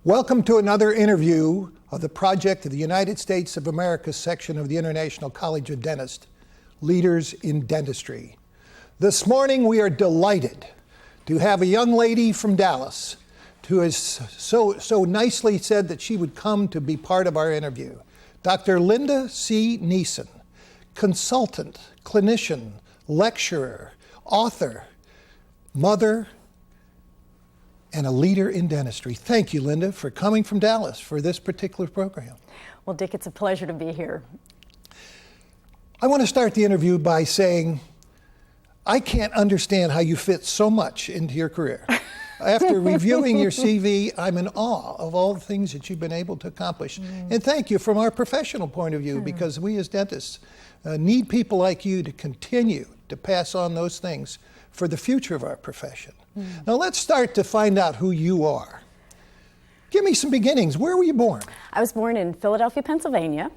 Welcome to another interview of the project of the United States of America section of the International College of Dentists, Leaders in Dentistry. This morning we are delighted to have a young lady from Dallas who has so nicely said that she would come to be part of our interview. Dr. Linda C. Niessen, consultant, clinician, lecturer, author, mother, and a leader in dentistry. Thank you, Linda, for coming from Dallas for this particular program. Well, Dick, it's a pleasure to be here. I want to start the interview by saying I can't understand how you fit so much into your career. After reviewing your CV, I'm in awe of all the things that you've been able to accomplish. And thank you from our professional point of view, because we as dentists need people like you to continue to pass on those things for the future of our profession. Now let's start to find out who you are. Give me some beginnings. Where were you born? I was born in Philadelphia, Pennsylvania.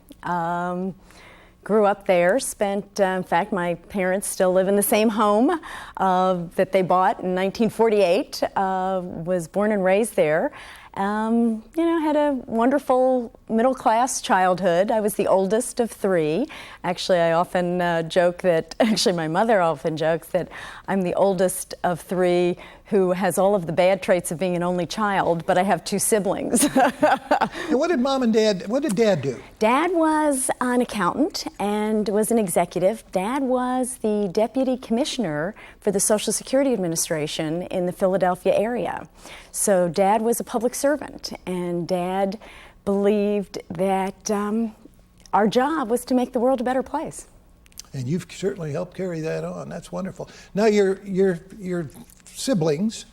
Grew up there, spent, in fact, my parents still live in the same home that they bought in 1948. Was born and raised there. Had a wonderful middle-class childhood. I was the oldest of three. Actually, I often my mother often jokes that I'm the oldest of three who has all of the bad traits of being an only child, but I have two siblings. And what did Dad do? Dad was an accountant and was an executive. Dad was the deputy commissioner for the Social Security Administration in the Philadelphia area. So Dad was a public servant, and Dad believed that our job was to make the world a better place. And you've certainly helped carry that on. That's wonderful. Now your siblings,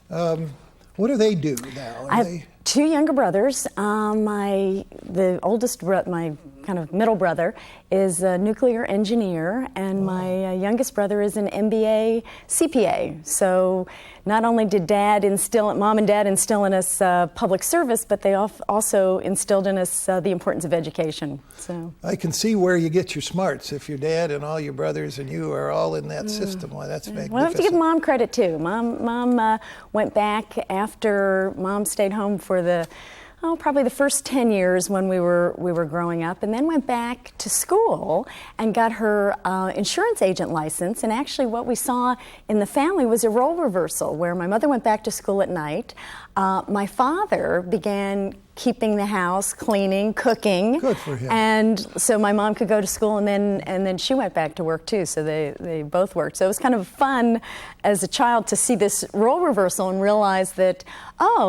what do they do now? I have two younger brothers. My kind of middle brother is a nuclear engineer, and my youngest brother is an MBA CPA. So not only did Mom and Dad instill in us public service, but they also instilled in us the importance of education. So I can see where you get your smarts if your dad and all your brothers and you are all in that system. Well, that's magnificent. Well, I have to give Mom credit too. Mom went back after Mom stayed home for probably the first 10 years when we were growing up, and then went back to school and got her insurance agent license. And actually what we saw in the family was a role reversal, where my mother went back to school at night. My father began keeping the house, cleaning, cooking. Good for him. And so my mom could go to school, and then she went back to work too. So they both worked. So it was kind of fun as a child to see this role reversal and realize that,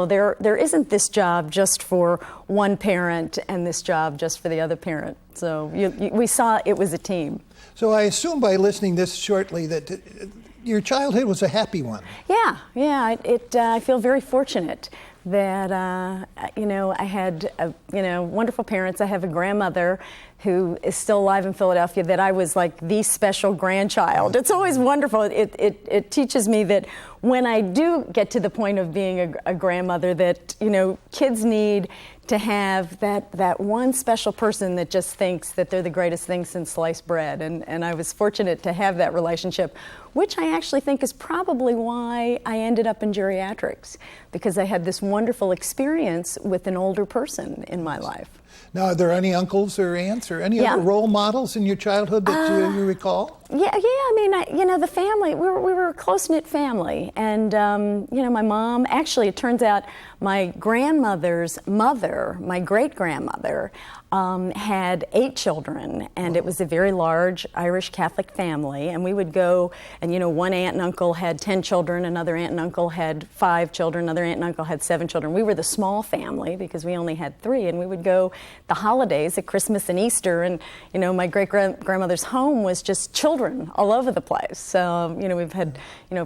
there isn't this job just for one parent and this job just for the other parent. So we saw it was a team. So I assume by listening this shortly that your childhood was a happy one. Yeah. I feel very fortunate that I had wonderful parents. I have a grandmother who is still alive in Philadelphia that I was like the special grandchild. It's always wonderful. It teaches me that when I do get to the point of being a grandmother, that kids need to have that one special person that just thinks that they're the greatest thing since sliced bread. And I was fortunate to have that relationship, which I actually think is probably why I ended up in geriatrics, because I had this wonderful experience with an older person in my life. Now, are there any uncles or aunts or any other role models in your childhood that you recall? Yeah. I mean, the family, we were a close-knit family. And, my mom, actually, it turns out my grandmother's mother, my great-grandmother, had 8 children, and it was a very large Irish Catholic family. And we would go, and, one aunt and uncle had 10 children, another aunt and uncle had 5 children, another aunt and uncle had 7 children. We were the small family because we only had 3, and we would go the holidays at Christmas and Easter, and, my great-grandmother's home was just children all over the place. So, we've had,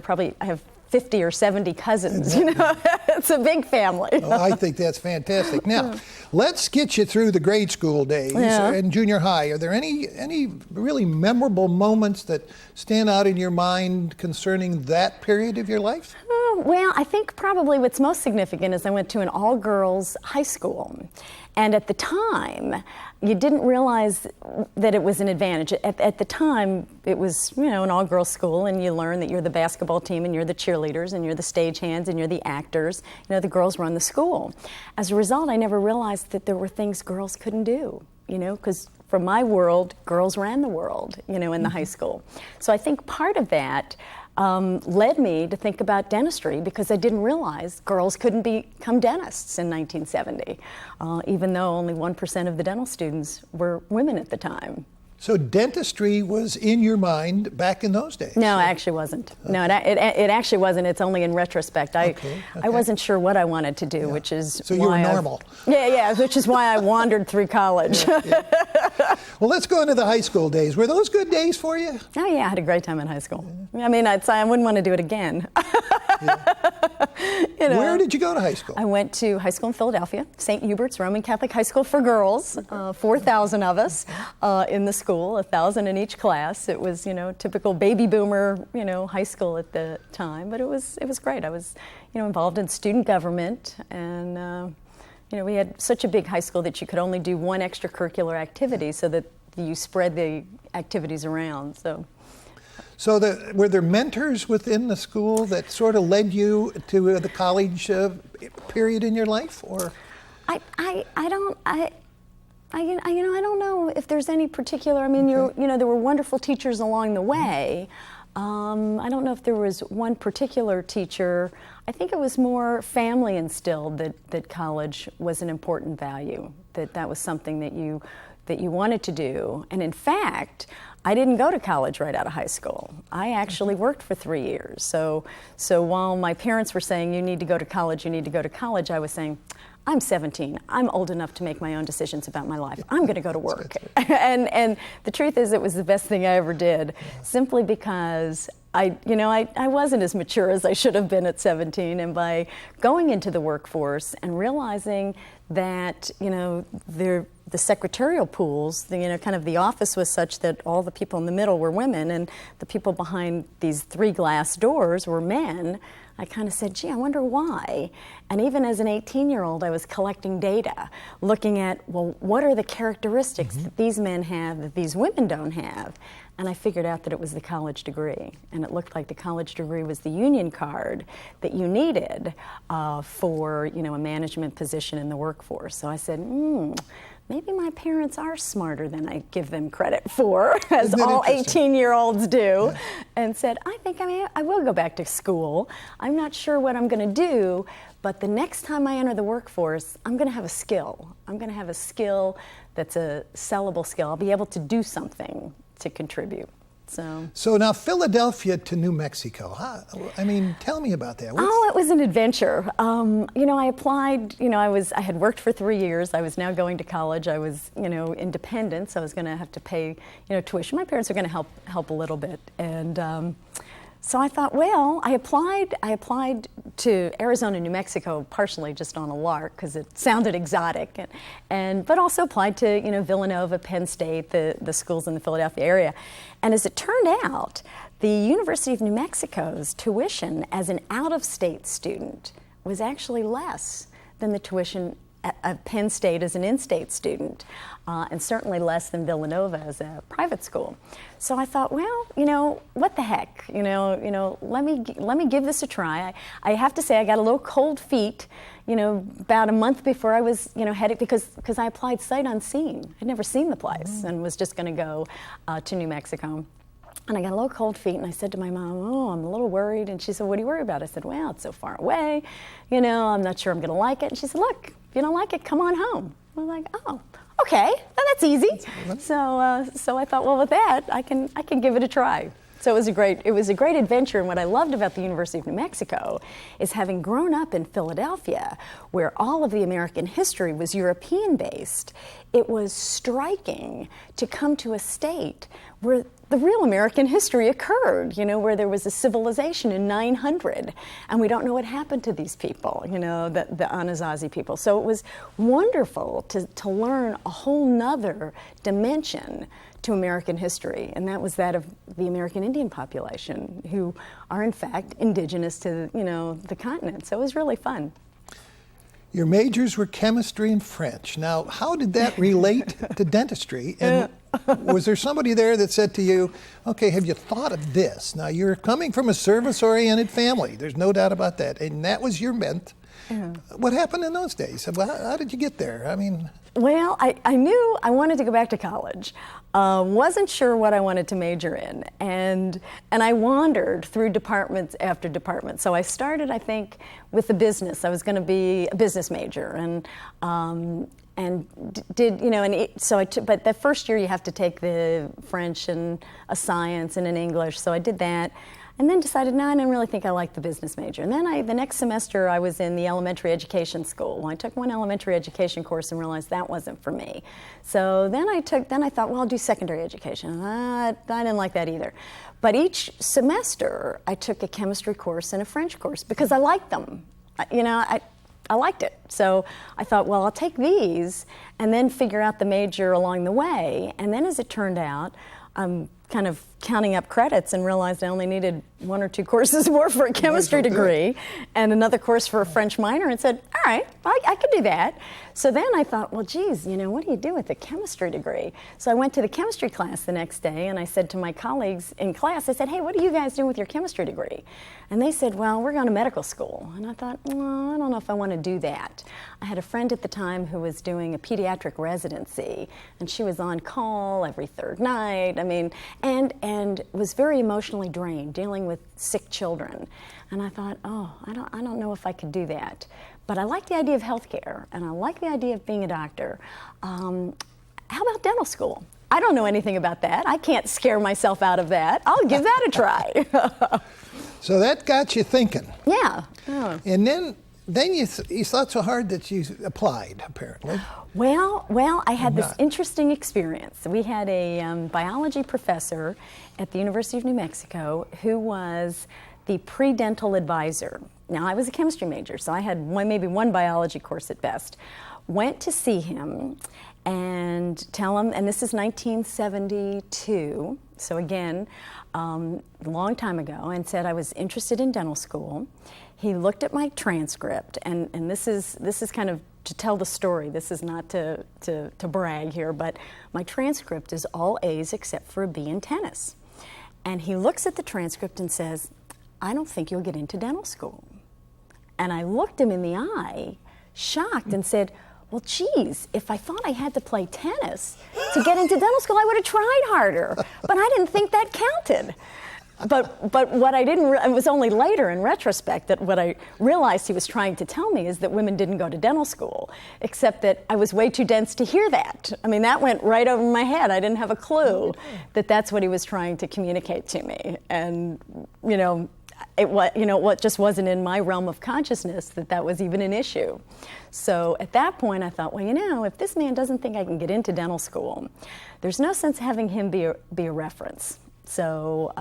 probably I have 50 or 70 cousins, It's a big family. Oh, I think that's fantastic. Now, let's get you through the grade school days and junior high. Are there any really memorable moments that stand out in your mind concerning that period of your life? Well, I think probably what's most significant is I went to an all-girls high school. And at the time, you didn't realize that it was an advantage. At the time, it was, an all-girls school, and you learn that you're the basketball team, and you're the cheerleaders, and you're the stagehands, and you're the actors. The girls run the school. As a result, I never realized that there were things girls couldn't do, because from my world, girls ran the world, in the high school. So I think part of that led me to think about dentistry, because I didn't realize girls couldn't become dentists in 1970, even though only 1% of the dental students were women at the time. So dentistry was in your mind back in those days? No, it actually wasn't. Okay. No, it actually wasn't. It's only in retrospect. I wasn't sure what I wanted to do, which is so you were normal. Which is why I wandered through college. Well, let's go into the high school days. Were those good days for you? Oh yeah, I had a great time in high school. I mean, I'd say I wouldn't want to do it again. Where did you go to high school? I went to high school in Philadelphia, St. Hubert's Roman Catholic High School for girls. 4,000 of us in the school, 1,000 in each class. It was, typical baby boomer, high school at the time, but it was great. I was, involved in student government, and we had such a big high school that you could only do one extracurricular activity, so that you spread the activities around. So were there mentors within the school that sort of led you to the college period in your life, or? I don't know if there's any particular. I mean, there were wonderful teachers along the way. I don't know if there was one particular teacher. I think it was more family instilled that college was an important value. That was something that you wanted to do. And in fact, I didn't go to college right out of high school. I actually worked for 3 years. So while my parents were saying, you need to go to college, I was saying, I'm 17. I'm old enough to make my own decisions about my life. I'm going to go to work. And the truth is, it was the best thing I ever did, simply because I wasn't as mature as I should have been at 17. And by going into the workforce and realizing that, the secretarial pools, kind of the office was such that all the people in the middle were women, and the people behind these 3 glass doors were men. I kind of said, gee, I wonder why. And even as an 18-year-old, I was collecting data, looking at, well, what are the characteristics that these men have that these women don't have? And I figured out that it was the college degree. And it looked like the college degree was the union card that you needed for, a management position in the workforce. So I said, maybe my parents are smarter than I give them credit for, as all 18-year-olds do, and said, I will go back to school. I'm not sure what I'm going to do, but the next time I enter the workforce, I'm going to have a skill. I'm going to have a skill that's a sellable skill. I'll be able to do something to contribute. So now Philadelphia to New Mexico. I mean, tell me about that. It was an adventure. I applied. I had worked for 3 years. I was now going to college. I was, independent, so I was going to have to pay, tuition. My parents were going to help a little bit, and so I thought, well, I applied to Arizona, New Mexico, partially just on a lark because it sounded exotic, but also applied to Villanova, Penn State, the schools in the Philadelphia area. And as it turned out, the University of New Mexico's tuition as an out-of-state student was actually less than the tuition at Penn State as an in-state student, and certainly less than Villanova as a private school. So I thought, well, what the heck, let me give this a try. I have to say, I got a little cold feet, about a month before I was, headed, because I applied sight unseen. I'd never seen the place and was just going to go to New Mexico. And I got a little cold feet, and I said to my mom, I'm a little worried. And she said, what are you worried about? I said, well, it's so far away. I'm not sure I'm going to like it. And she said, look, if you don't like it, come on home. I was like, oh, okay, that's easy. So I thought, well, with that, I can give it a try. So it was a great adventure, and what I loved about the University of New Mexico is, having grown up in Philadelphia, where all of the American history was European-based, it was striking to come to a state where the real American history occurred, where there was a civilization in 900, and we don't know what happened to these people, the Anasazi people. So it was wonderful to learn a whole nother dimension to American history, and that was that of the American Indian population, who are in fact indigenous to the continent. So it was really fun. Your majors were chemistry and French. Now, how did that relate to dentistry? And was there somebody there that said to you, okay, have you thought of this? Now, you're coming from a service-oriented family. There's no doubt about that. And that was your bent. What happened in those days? How did you get there? Well, I knew I wanted to go back to college. Wasn't sure what I wanted to major in, and I wandered through departments after department. So I started, I think, with the business. I was going to be a business major, but the first year you have to take the French and a science and an English. So I did that. And then decided, no, I didn't really think I liked the business major. And then the next semester I was in the elementary education school. Well, I took one elementary education course and realized that wasn't for me. So then I thought, well, I'll do secondary education. I didn't like that either. But each semester I took a chemistry course and a French course because I liked them. I liked it. So I thought, well, I'll take these and then figure out the major along the way. And then as it turned out, I'm kind of counting up credits and realized I only needed 1 or 2 courses more for a chemistry degree and another course for a French minor, and said, all right, I could do that. So then I thought, well, geez, what do you do with a chemistry degree? So I went to the chemistry class the next day, and I said to my colleagues in class, I said, hey, what do you guys do with your chemistry degree? And they said, well, we're going to medical school. And I thought, well, I don't know if I want to do that. I had a friend at the time who was doing a pediatric residency, and she was on call every third night, and was very emotionally drained, dealing with sick children. And I thought, oh, I don't know if I could do that. But I like the idea of healthcare, and I like the idea of being a doctor. How about dental school? I don't know anything about that. I can't scare myself out of that. I'll give that a try. So that got you thinking. Yeah. Oh. And then you thought so hard that you applied, apparently. Well, I had this interesting experience. We had a biology professor at the University of New Mexico who was the pre-dental advisor. Now, I was a chemistry major, so I had maybe one biology course at best. Went to see him and tell him, and this is 1972, so again, a long time ago, and said I was interested in dental school. He looked at my transcript, and this is kind of to tell the story. This is not to brag here, but my transcript is all A's except for a B in tennis. And he looks at the transcript and says, I don't think you'll get into dental school. And I looked him in the eye, shocked, and said, well, geez, if I thought I had to play tennis to get into dental school, I would have tried harder. But I didn't think that counted. But what I didn't, it was only later in retrospect that what I realized he was trying to tell me is that women didn't go to dental school, except that I was way too dense to hear that. I mean, that went right over my head. I didn't have a clue that that's what he was trying to communicate to me. And, it just wasn't in my realm of consciousness that was even an issue. So at that point, I thought, well, if this man doesn't think I can get into dental school, there's no sense having him be a reference. So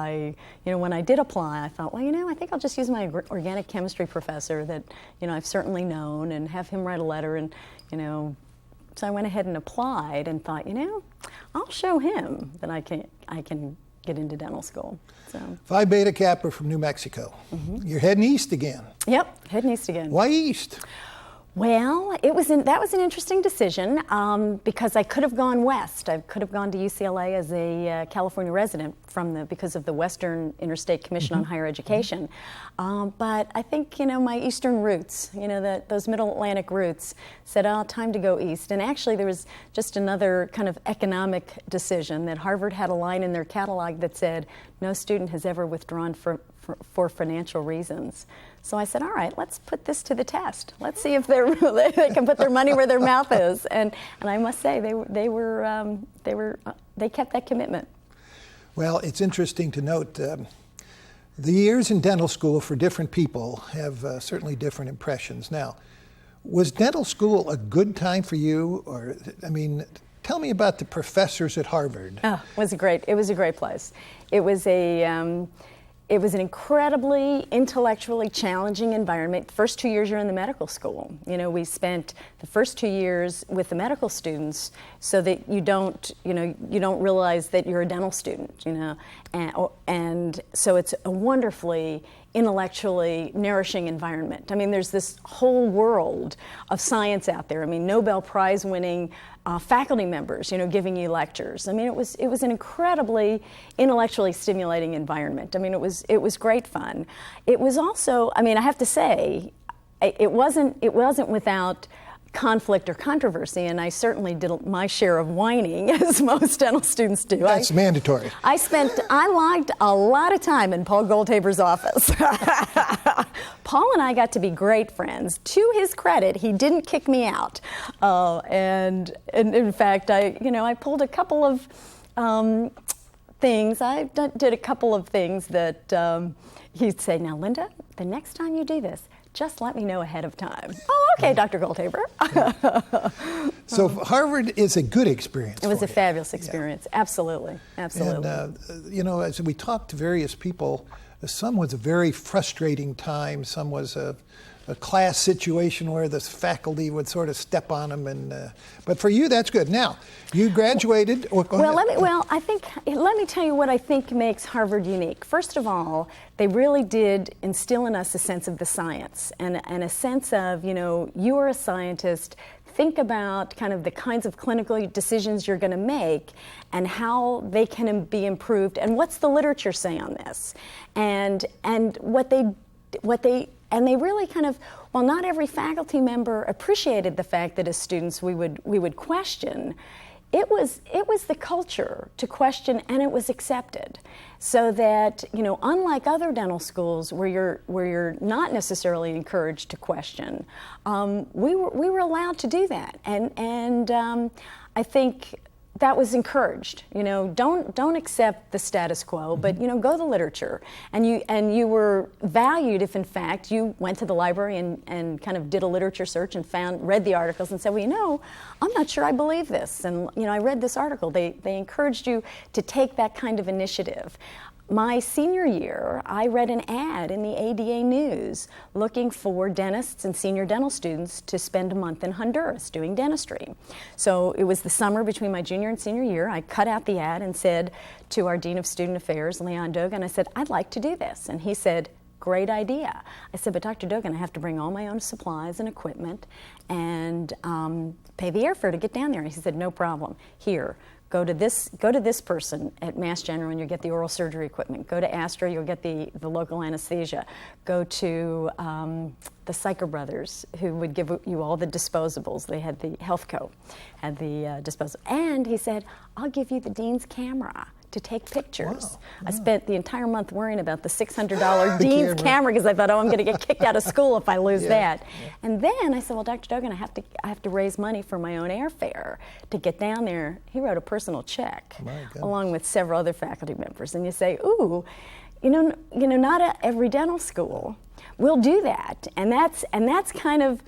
when I did apply, I thought, I think I'll just use my organic chemistry professor that, I've certainly known, and have him write a letter, and, so I went ahead and applied and thought, I'll show him that I can get into dental school. So. Phi Beta Kappa from New Mexico. Mm-hmm. You're heading east again. Yep, heading east again. Why east? Well, that was an interesting decision because I could have gone west. I could have gone to UCLA as a California resident because of the Western Interstate Commission on Higher Education. But I think my eastern roots, those Middle Atlantic roots, said, time to go east. And actually, there was just another kind of economic decision that Harvard had a line in their catalog that said, no student has ever withdrawn for financial reasons. So I said, all right, let's put this to the test. Let's see if they can put their money where their mouth is. And I must say, they kept that commitment. Well, it's interesting to note the years in dental school for different people have certainly different impressions. Now, was dental school a good time for you? Or, Tell me about the professors at Harvard. Oh, it was a great place. It was an incredibly intellectually challenging environment. First 2 years you're in the medical school. You know, we spent the first 2 years with the medical students so that you don't realize that you're a dental student, you know. And so it's a wonderfully intellectually nourishing environment. I mean, there's this whole world of science out there. I mean, Nobel Prize winning faculty members, you know, giving you lectures. I mean, it was an incredibly intellectually stimulating environment. I mean, it was great fun. It was also, I mean, I have to say, it wasn't without conflict or controversy, and I certainly did my share of whining, as most dental students do. That's mandatory. I logged a lot of time in Paul Goldhaber's office. Paul and I got to be great friends. To his credit, he didn't kick me out, and in fact, I pulled a couple of things. I did a couple of things that he'd say, "Now, Linda, the next time you do this, just let me know ahead of time." Oh, okay, Dr. Goldhaber. So Harvard is a good experience. It was a you. fabulous experience. Yeah. Absolutely. And, you know, as we talked to various people, some was a very frustrating time. Some was a class situation where the faculty would sort of step on them. But for you, that's good. Now, you graduated. Let me tell you what I think makes Harvard unique. First of all, they really did instill in us a sense of the science and a sense of, you know, you are a scientist. Think about kind of the kinds of clinical decisions you're going to make and how they can be improved and what's the literature say on this. And they really kind of, while not every faculty member appreciated the fact that as students we would question, it was the culture to question, and it was accepted. So that, you know, unlike other dental schools where you're not necessarily encouraged to question, we were allowed to do that, and I think that was encouraged. You know, don't accept the status quo, but, you know, go the literature. And you were valued if in fact you went to the library and kind of did a literature search and read the articles and said, well, you know, I'm not sure I believe this. And, you know, I read this article. They encouraged you to take that kind of initiative. My senior year, I read an ad in the ADA News looking for dentists and senior dental students to spend a month in Honduras doing dentistry. So it was the summer between my junior and senior year. I cut out the ad and said to our Dean of Student Affairs, Leon Dogan, I said, I'd like to do this. And he said, great idea. I said, but Dr. Dogan, I have to bring all my own supplies and equipment and pay the airfare to get down there. And he said, no problem. Here. Go to this person at Mass General and you'll get the oral surgery equipment. Go to Astra, you'll get the local anesthesia. Go to the Syker brothers, who would give you all the disposables. They had the Healthco, had the disposable. And he said, I'll give you the dean's camera to take pictures. Wow. I spent the entire month worrying about the $600 dean's camera because I thought, oh, I'm going to get kicked out of school if I lose that. Yeah. And then I said, well, Dr. Dogan, I have to raise money for my own airfare to get down there. He wrote a personal check along with several other faculty members. And you say, ooh, you know, not every dental school will do that. And that's kind of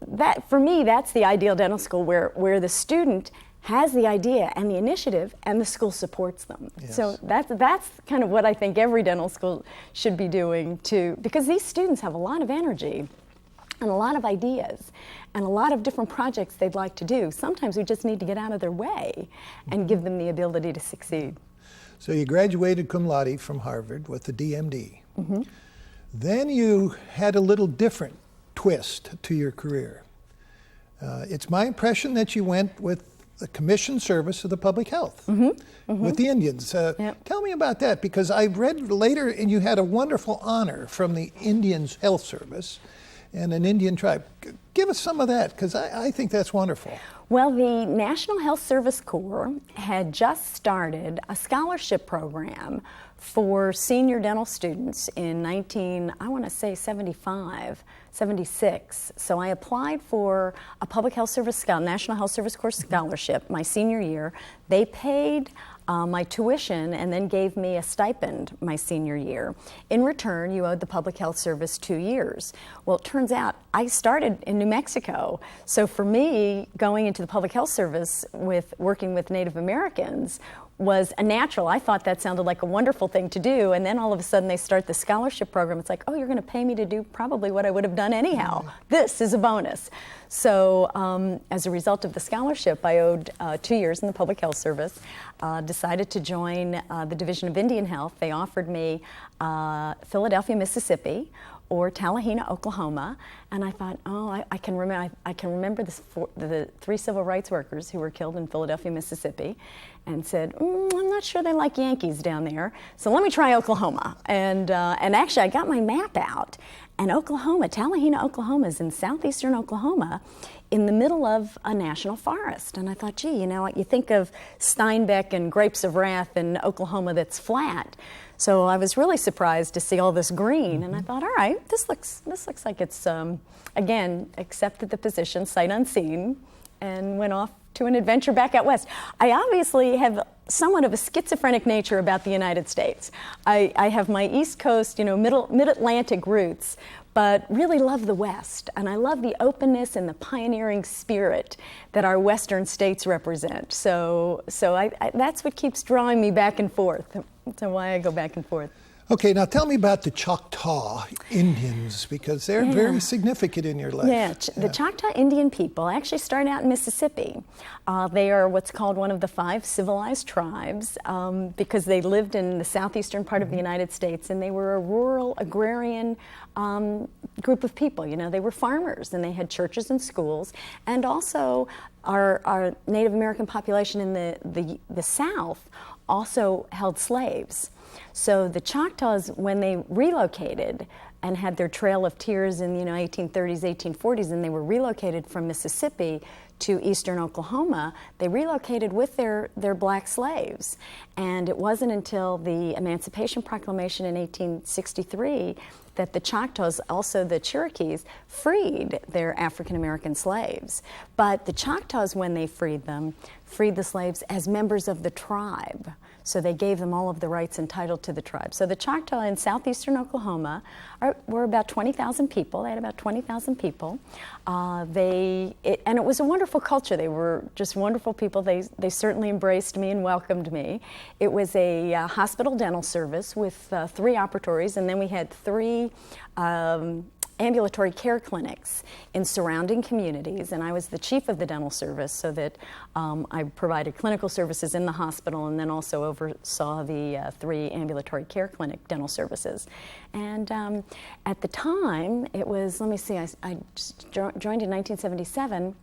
that, for me, that's the ideal dental school where the student has the idea and the initiative, and the school supports them. Yes. So that's kind of what I think every dental school should be doing too, because these students have a lot of energy and a lot of ideas and a lot of different projects they'd like to do. Sometimes we just need to get out of their way and give them the ability to succeed. So you graduated cum laude from Harvard with the DMD. Mm-hmm. Then you had a little different twist to your career. It's my impression that you went with the commissioned service of the public health with the Indians. Tell me about that, because I read later and you had a wonderful honor from the Indians Health Service and an Indian tribe. Give us some of that, because I think that's wonderful. Well, the National Health Service Corps had just started a scholarship program for senior dental students in 76. So I applied for a public health service National Health Service Corps scholarship my senior year. They paid my tuition and then gave me a stipend my senior year. In return, you owed the Public Health Service 2 years. Well, it turns out I started in New Mexico. So for me, going into the Public Health Service with working with Native Americans was a natural. I thought that sounded like a wonderful thing to do, and then all of a sudden they start the scholarship program. It's like, oh, you're going to pay me to do probably what I would have done anyhow. This is a bonus. So as a result of the scholarship, I owed 2 years in the Public Health Service, decided to join the Division of Indian Health. They offered me Philadelphia, Mississippi, or Tallahena, Oklahoma, and I thought, oh, I can remember the 3 civil rights workers who were killed in Philadelphia, Mississippi, and said, I'm not sure they like Yankees down there, so let me try Oklahoma. And actually, I got my map out, and Oklahoma, Tallahena, Oklahoma, is in southeastern Oklahoma, in the middle of a national forest. And I thought, gee, you know, you think of Steinbeck and Grapes of Wrath in Oklahoma that's flat. So I was really surprised to see all this green, and I thought, all right, this looks like it's, again, accepted the position, sight unseen, and went off to an adventure back out west. I obviously have somewhat of a schizophrenic nature about the United States. I have my East Coast, you know, mid-Atlantic roots, but really love the West, and I love the openness and the pioneering spirit that our Western states represent. So that's what keeps drawing me back and forth. That's why I go back and forth. Okay, now tell me about the Choctaw Indians, because they're very significant in your life. Yeah, the Choctaw Indian people actually start out in Mississippi. They are what's called one of the 5 civilized tribes because they lived in the southeastern part of the United States, and they were a rural, agrarian group of people. You know, they were farmers, and they had churches and schools, and also our Native American population in the South also held slaves. So the Choctaws, when they relocated and had their Trail of Tears in the 1830s, 1840s, and they were relocated from Mississippi to eastern Oklahoma, they relocated with their black slaves. And it wasn't until the Emancipation Proclamation in 1863 that the Choctaws, also the Cherokees, freed their African American slaves. But the Choctaws, when they freed them, freed the slaves as members of the tribe. So they gave them all of the rights entitled to the tribe. So the Choctaw in southeastern Oklahoma were about 20,000 people. They had about 20,000 people. And it was a wonderful culture. They were just wonderful people. They certainly embraced me and welcomed me. It was a hospital dental service with 3 operatories, and then we had 3 ambulatory care clinics in surrounding communities, and I was the chief of the dental service, so that I provided clinical services in the hospital and then also oversaw the 3 ambulatory care clinic dental services. And at the time, it was, let me see, I joined in 1977.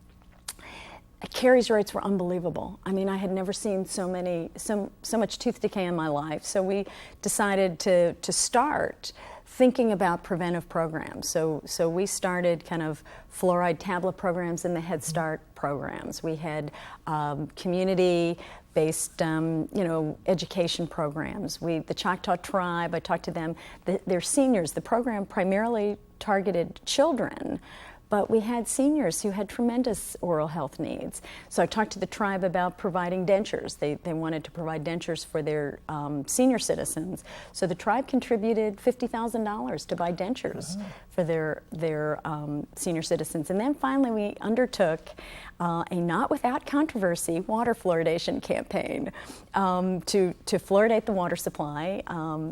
Caries rates were unbelievable. I mean, I had never seen so much tooth decay in my life. So we decided to start thinking about preventive programs. So we started kind of fluoride tablet programs in the Head Start programs. We had community-based, education programs. The Choctaw Tribe, I talked to them. They're seniors. The program primarily targeted children, but we had seniors who had tremendous oral health needs. So I talked to the tribe about providing dentures. They wanted to provide dentures for their senior citizens. So the tribe contributed $50,000 to buy dentures for their senior citizens. And then finally we undertook a not without controversy water fluoridation campaign to fluoridate the water supply.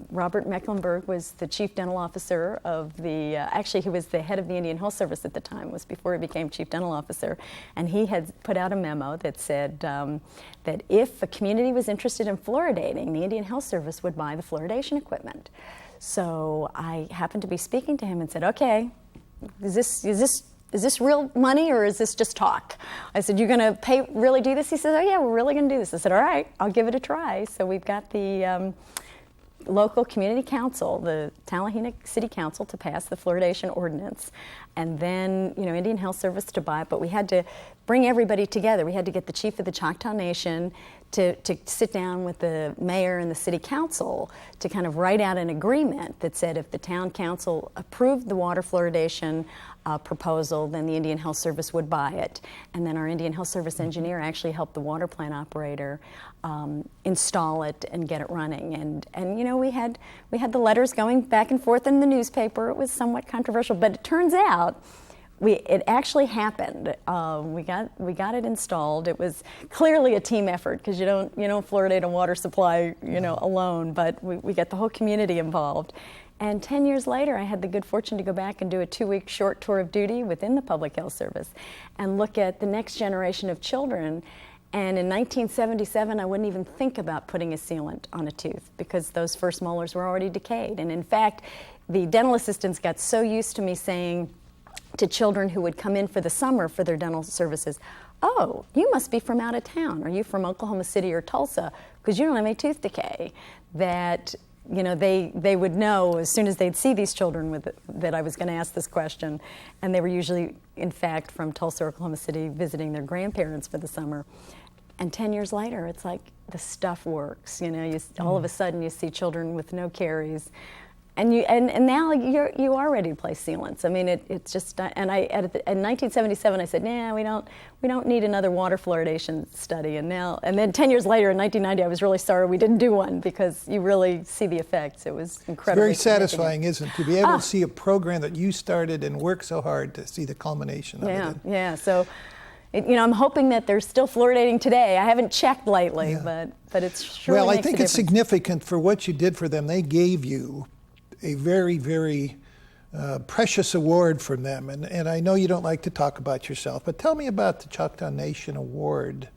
Robert Mecklenburg was the chief dental officer of the, actually he was the head of the Indian Health Service at the time, was before he became chief dental officer, and he had put out a memo that said that if a community was interested in fluoridating, the Indian Health Service would buy the fluoridation equipment. So I happened to be speaking to him and said, okay, is this real money or is this just talk? I said, you're going to really do this? He said, oh yeah, we're really going to do this. I said, all right, I'll give it a try. So we've got the local community council, the Tallahena City Council, to pass the fluoridation ordinance, and then Indian Health Service to buy it. But we had to bring everybody together. We had to get the chief of the Choctaw Nation to sit down with the mayor and the city council to kind of write out an agreement that said if the town council approved the water fluoridation proposal, then the Indian Health Service would buy it. And then our Indian Health Service engineer actually helped the water plant operator install it and get it running. And you know, we had the letters going back and forth in the newspaper. It was somewhat controversial, but it turns out it actually happened. We got it installed. It was clearly a team effort because you don't fluoridate a water supply alone, but we got the whole community involved. And 10 years later, I had the good fortune to go back and do a 2-week short tour of duty within the Public Health Service and look at the next generation of children. And in 1977, I wouldn't even think about putting a sealant on a tooth because those first molars were already decayed. And in fact, the dental assistants got so used to me saying to children who would come in for the summer for their dental services, "Oh, you must be from out of town. Are you from Oklahoma City or Tulsa? Because you don't have any tooth decay." That they would know as soon as they'd see these children that I was going to ask this question. And they were usually, in fact, from Tulsa or Oklahoma City visiting their grandparents for the summer. And 10 years later, it's like the stuff works. All of a sudden you see children with no caries. And now you are ready to place sealants. I mean, it's just. And in 1977, I said, "Nah, we don't need another water fluoridation study." And then 10 years later, in 1990, I was really sorry we didn't do one because you really see the effects. It was incredible. It's very satisfying, isn't it, to be able to see a program that you started and worked so hard to see the culmination of it. Yeah. So, I'm hoping that they're still fluoridating today. I haven't checked lately, but it's surely Well, I makes think a it's difference. significant for what you did for them. They gave you a very, very precious award from them. And I know you don't like to talk about yourself, but tell me about the Choctaw Nation Award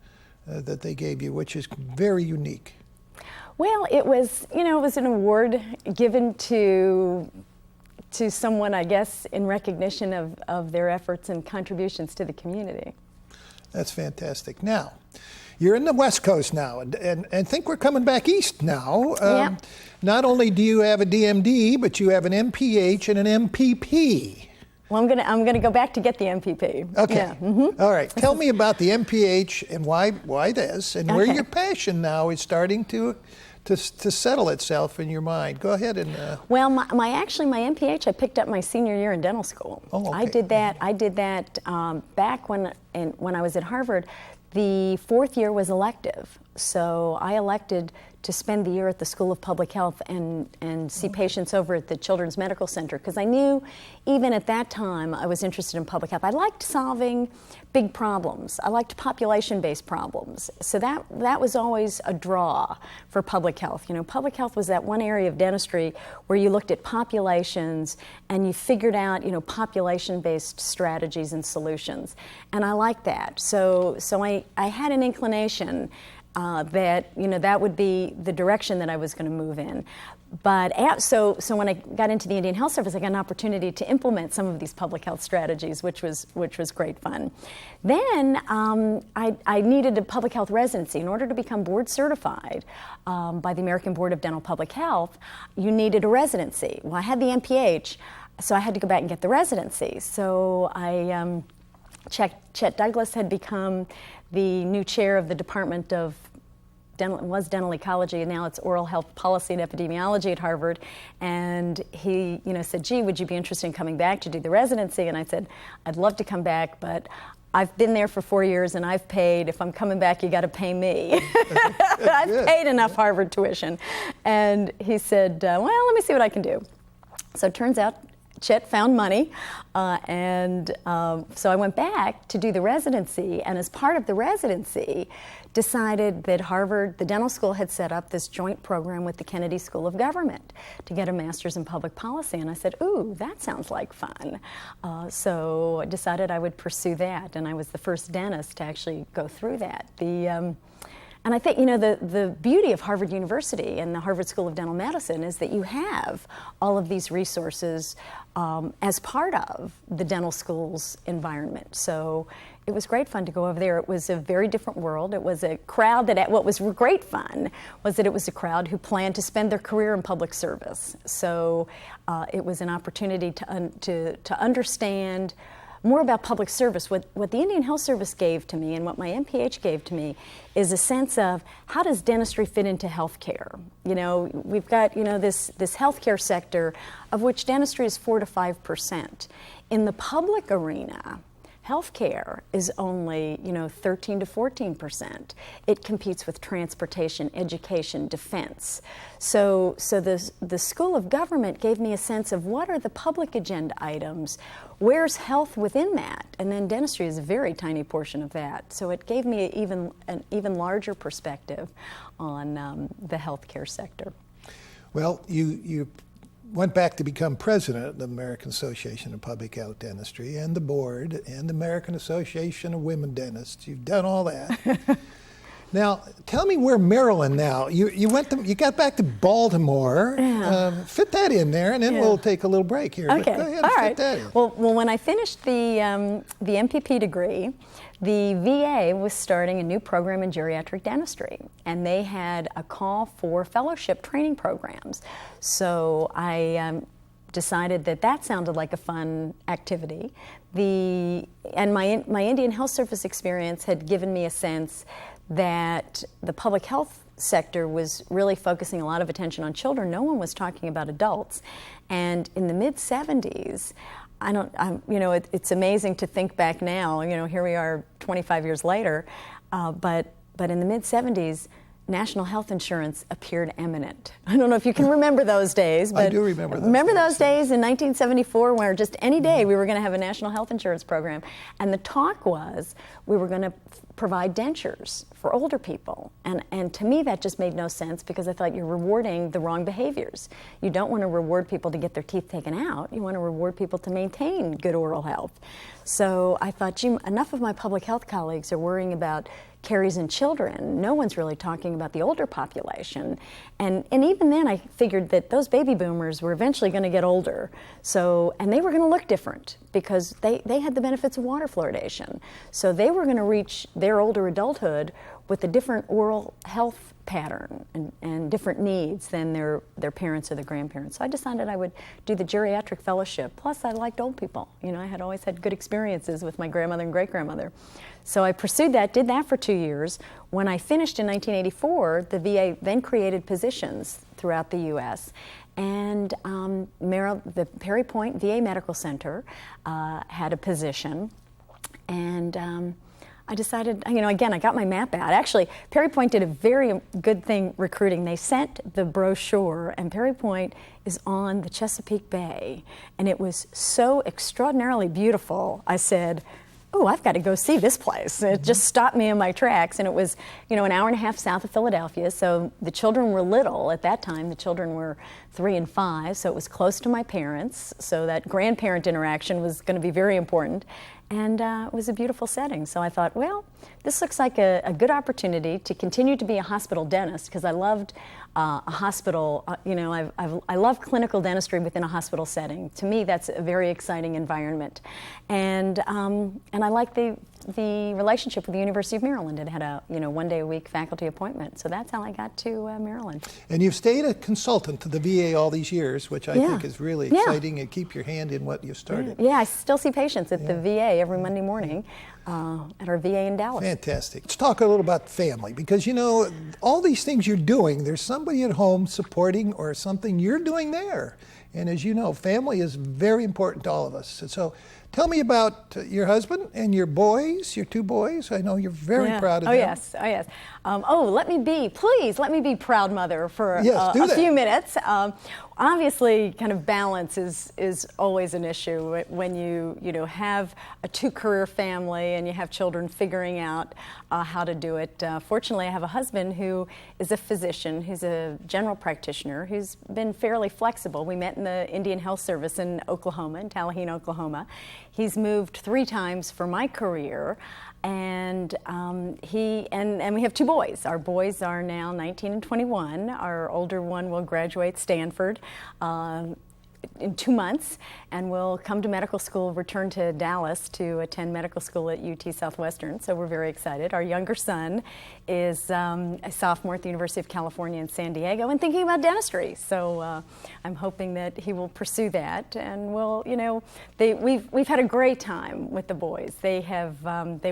that they gave you, which is very unique. Well, it was an award given to someone, I guess, in recognition of their efforts and contributions to the community. That's fantastic. Now, you're in the West Coast now, and I think we're coming back east now. Yeah. Not only do you have a DMD, but you have an MPH and an MPP. Well, I'm gonna go back to get the MPP. Okay. Yeah. Mm-hmm. All right. Tell me about the MPH and why this, and where your passion now is starting to settle itself in your mind. Go ahead and. Well, my MPH I picked up my senior year in dental school. Oh, okay. I did that back when I was at Harvard. The 4th year was elective, so I elected to spend the year at the School of Public Health and see patients over at the Children's Medical Center because I knew even at that time I was interested in public health. I liked solving big problems. I liked population-based problems. So that was always a draw for public health. Public health was that one area of dentistry where you looked at populations and you figured out, population-based strategies and solutions. And I liked that. So I had an inclination that would be the direction that I was going to move in. But so when I got into the Indian Health Service, I got an opportunity to implement some of these public health strategies, which was great fun. Then I needed a public health residency. In order to become board certified by the American Board of Dental Public Health, you needed a residency. Well, I had the MPH, so I had to go back and get the residency. So Chet Douglas had become the new chair of the Department of dental ecology, and now it's oral health policy and epidemiology at Harvard. And he, said, "Gee, would you be interested in coming back to do the residency?" And I said, "I'd love to come back, but I've been there for 4 years and I've paid. If I'm coming back, you got to pay me." I've paid enough Harvard tuition. And he said, "Well, let me see what I can do." So it turns out Chet found money, so I went back to do the residency, and as part of the residency, decided that Harvard, the dental school, had set up this joint program with the Kennedy School of Government to get a master's in public policy, and I said, "Ooh, that sounds like fun." So I decided I would pursue that, and I was the first dentist to actually go through that. And I think, the beauty of Harvard University and the Harvard School of Dental Medicine is that you have all of these resources as part of the dental school's environment. So it was great fun to go over there. It was a very different world. It was a crowd what was great fun was that it was a crowd who planned to spend their career in public service. So it was an opportunity to understand more about public service. What the Indian Health Service gave to me and what my MPH gave to me is a sense of how does dentistry fit into healthcare? You know, we've got, you know, this healthcare sector of which dentistry is 4 to 5%. In the public arena, healthcare is only, you know, 13 to 14%. It competes with transportation, education, defense. So the School of Government gave me a sense of what are the public agenda items, where's health within that, and then dentistry is a very tiny portion of that. So it gave me an even larger perspective on the healthcare sector. Well, you went back to become president of the American Association of Public Health Dentistry and the board and the American Association of Women Dentists. You've done all that. Now, tell me where Maryland now. You got back to Baltimore. Yeah. Fit that in there, and then we'll take a little break here. Okay. But go ahead, all fit right. that in. Well, when I finished the MPP degree, the VA was starting a new program in geriatric dentistry, and they had a call for fellowship training programs. So I decided that sounded like a fun activity. And my Indian Health Service experience had given me a sense that the public health sector was really focusing a lot of attention on children. No one was talking about adults. And in the mid-'70s, it's amazing to think back now. You know, here we are 25 years later, but in the mid-'70s, national health insurance appeared imminent. I don't know if you can remember those days, but I do remember those. Remember those days in 1974 where just any day we were going to have a national health insurance program, and the talk was we were going to provide dentures for older people. And to me that just made no sense because I thought you're rewarding the wrong behaviors. You don't want to reward people to get their teeth taken out. You want to reward people to maintain good oral health. So I thought, gee, enough of my public health colleagues are worrying about caries in children. No one's really talking about the older population. And even then I figured that those baby boomers were eventually going to get older. And they were going to look different because they had the benefits of water fluoridation. So they were going to reach their older adulthood with a different oral health pattern and different needs than their parents or their grandparents. So I decided I would do the geriatric fellowship. Plus I liked old people. You know, I had always had good experiences with my grandmother and great-grandmother. So I pursued that, did that for 2 years. When I finished in 1984, the VA then created positions throughout the U.S. And the Perry Point VA Medical Center had a position. And I decided, you know, again, I got my map out. Actually, Perry Point did a very good thing recruiting. They sent the brochure, and Perry Point is on the Chesapeake Bay. And it was so extraordinarily beautiful, I said, oh, I've got to go see this place. It just stopped me in my tracks, and it was, you know, an hour and a half south of Philadelphia, so the children were little at that time. The children were 3 and 5, so it was close to my parents, so that grandparent interaction was going to be very important, and it was a beautiful setting. So I thought, well, this looks like a good opportunity to continue to be a hospital dentist, because I loved a hospital, I love clinical dentistry within a hospital setting. To me, that's a very exciting environment. And I like the relationship with the University of Maryland. It had a 1 day a week faculty appointment. So that's how I got to Maryland. And you've stayed a consultant to the VA all these years, which I think is really exciting, and keep your hand in what you started. Yeah, I still see patients at the VA every Monday morning. At our VA in Dallas. Fantastic. Let's talk a little about family, because you know, all these things you're doing, there's somebody at home supporting or something you're doing there. And as you know, family is very important to all of us. So tell me about your husband and your boys, your 2 boys. I know you're very proud of them. Yes. Please let me be proud mother for a few minutes. Obviously, kind of balance is always an issue when you have a 2-career family and you have children figuring out how to do it. Fortunately, I have a husband who is a physician, who's a general practitioner, who's been fairly flexible. We met in the Indian Health Service in Oklahoma, in Tallahassee, Oklahoma. He's moved 3 times for my career. And we have 2 boys. Our boys are now 19 and 21. Our older one will graduate Stanford in 2 months, and will come to medical school, return to Dallas to attend medical school at UT Southwestern. So we're very excited. Our younger son is a sophomore at the University of California in San Diego and thinking about dentistry. So I'm hoping that he will pursue that, and we'll, we've had a great time with the boys. They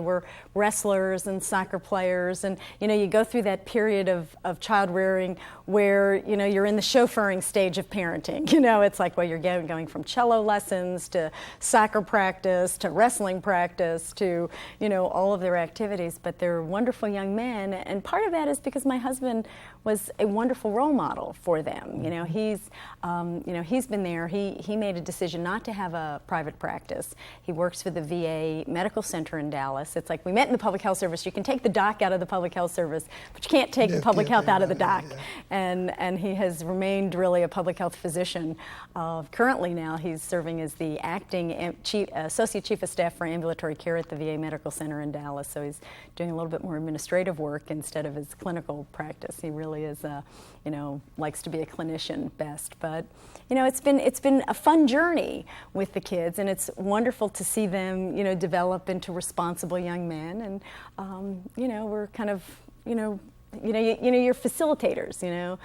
were wrestlers and soccer players, and you go through that period of child rearing where you're in the chauffeuring stage of parenting. It's like, well, you're going from cello lessons to soccer practice to wrestling practice to all of their activities. But they're wonderful young men, and part of that is because my husband was a wonderful role model for them. He's been there. He made a decision not to have a private practice. He works for the VA Medical Center in Dallas. It's like we met in the public health service. You can take the doc out of the public health service, but you can't take the public health out of the doc. Yeah. And he has remained really a public health physician. Currently now he's serving as the acting associate chief of staff for ambulatory care at the VA Medical Center in Dallas. So he's doing a little bit more administrative work instead of his clinical practice. He really is, likes to be a clinician best. But it's been a fun journey with the kids, and it's wonderful to see them develop into responsible young men. And we're kind of you're facilitators,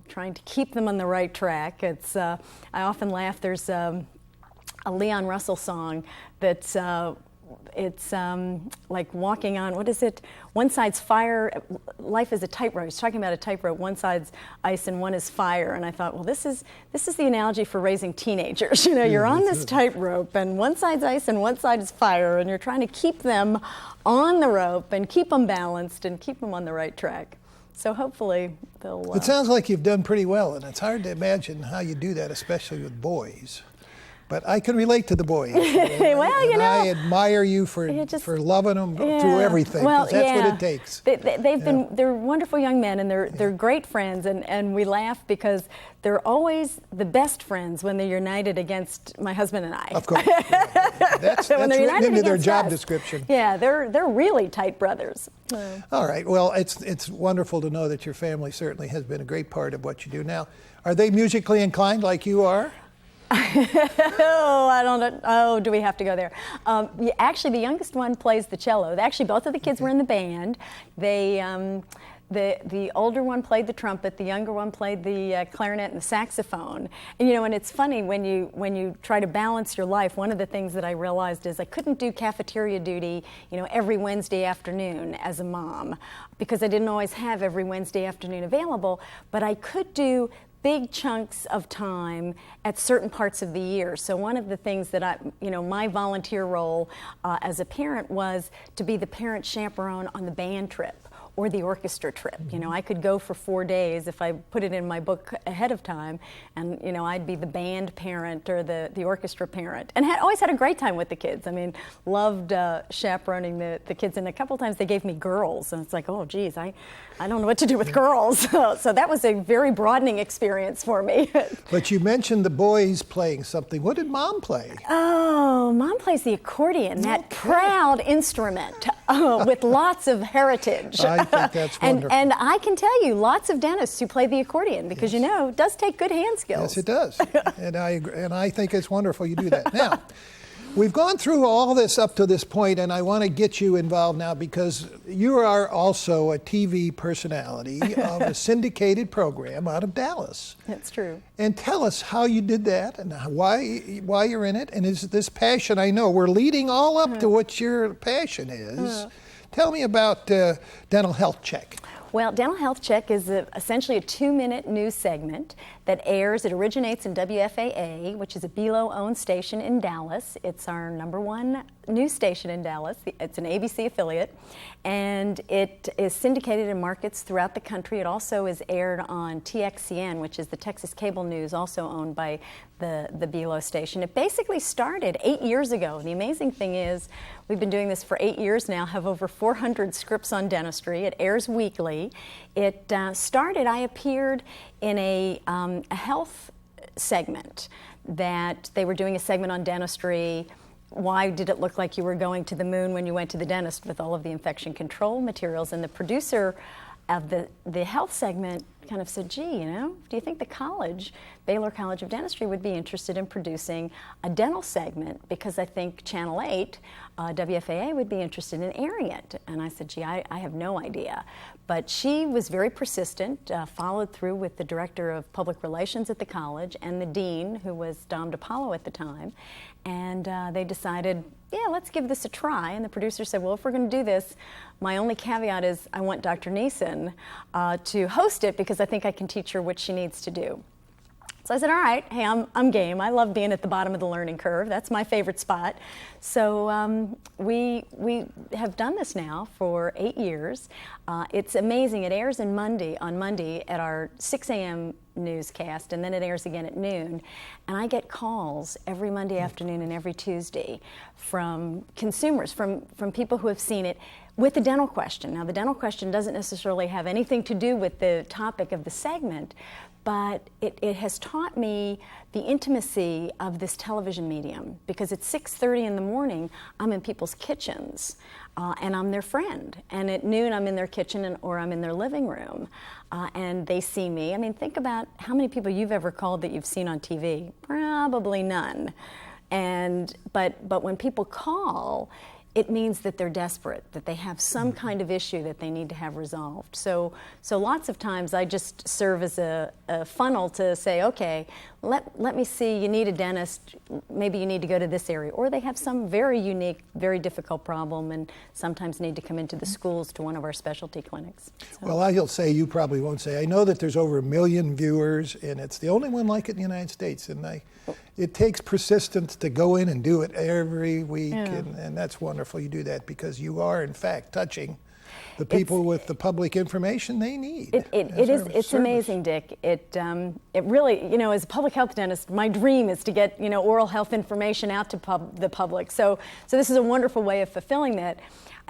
trying to keep them on the right track. It's I often laugh. There's a Leon Russell song that's it's like walking on, what is it? One side's fire, life is a tightrope. He's talking about a tightrope. One side's ice and one is fire. And I thought, well, this is the analogy for raising teenagers. You're on this tightrope, and one side's ice and one side is fire, and you're trying to keep them on the rope and keep them balanced and keep them on the right track. So hopefully they'll... It sounds like you've done pretty well, and it's hard to imagine how you do that, especially with boys. But I can relate to the boys. Well, I admire you for loving them through everything, because that's what it takes. They're wonderful young men, and they're great friends, and we laugh because they're always the best friends when they're united against my husband and I. Of course. That's written into their job description. Yeah, they're really tight brothers. All right. Well, it's wonderful to know that your family certainly has been a great part of what you do. Now, are they musically inclined like you are? I don't know. Oh, do we have to go there? Actually, the youngest one plays the cello. Actually, both of the kids were in the band. The older one played the trumpet. The younger one played the clarinet and the saxophone. And and it's funny when you try to balance your life. One of the things that I realized is I couldn't do cafeteria duty, every Wednesday afternoon as a mom, because I didn't always have every Wednesday afternoon available. But I could do big chunks of time at certain parts of the year. So one of the things that my volunteer role as a parent was to be the parent chaperone on the band trip or the orchestra trip. I could go for 4 days if I put it in my book ahead of time, and I'd be the band parent or the orchestra parent, and always had a great time with the kids. I mean, loved chaperoning the kids, and a couple times they gave me girls, and it's like, oh geez, I don't know what to do with girls. So that was a very broadening experience for me. But you mentioned the boys playing something. What did Mom play? Oh, Mom plays the accordion, that proud instrument with lots of heritage. I think that's wonderful. And I can tell you, lots of dentists who play the accordion, because it does take good hand skills. Yes, it does. And I agree, and I think it's wonderful you do that. Now, we've gone through all this up to this point, and I want to get you involved now because you are also a TV personality of a syndicated program out of Dallas. That's true. And tell us how you did that and why you're in it, and is this passion, I know, we're leading all up to what your passion is. Tell me about Dental Health Check. Well, Dental Health Check is essentially a 2-minute news segment that airs. It originates in WFAA, which is a Belo-owned station in Dallas. It's our #1 news station in Dallas. It's an ABC affiliate, and it is syndicated in markets throughout the country. It also is aired on TXCN, which is the Texas Cable News, also owned by the Belo station. It basically started 8 years ago. The amazing thing is we've been doing this for 8 years now, have over 400 scripts on dentistry. It airs weekly. It started, I appeared in a health segment that they were doing a segment on dentistry. Why did it look like you were going to the moon when you went to the dentist, with all of the infection control materials? And the producer of the health segment kind of said, gee, do you think the college, Baylor College of Dentistry, would be interested in producing a dental segment? Because I think Channel 8, WFAA, would be interested in airing it. And I said, gee, I have no idea. But she was very persistent, followed through with the director of public relations at the college and the dean, who was Dom DiPaolo at the time. And they decided, yeah, let's give this a try. And the producer said, well, if we're going to do this, my only caveat is I want Dr. Niessen to host it because I think I can teach her what she needs to do. So I said, all right, hey, I'm game. I love being at the bottom of the learning curve. That's my favorite spot. So we have done this now for 8 years. It's amazing. It airs on Monday at our 6 a.m. newscast, and then it airs again at noon. And I get calls every Monday afternoon and every Tuesday from consumers, from people who have seen it with a dental question. Now, the dental question doesn't necessarily have anything to do with the topic of the segment, but it has taught me the intimacy of this television medium, because at 6:30 in the morning, I'm in people's kitchens, and I'm their friend. And at noon, I'm in their kitchen or I'm in their living room, and they see me. I mean, think about how many people you've ever called that you've seen on TV. Probably none. But when people call, it means that they're desperate, that they have some kind of issue that they need to have resolved. So lots of times I just serve as a funnel to say, okay, let me see, you need a dentist, maybe you need to go to this area. Or they have some very unique, very difficult problem and sometimes need to come into the schools to one of our specialty clinics. So. Well, I'll say, you probably won't say, I know that there's over 1 million viewers, and it's the only one like it in the United States. And it takes persistence to go in and do it every week, and that's wonderful you do that, because you are, in fact, touching the people with the public information they need. It's amazing, Dick. It really, as a public health dentist, my dream is to get, oral health information out to the public. So this is a wonderful way of fulfilling that.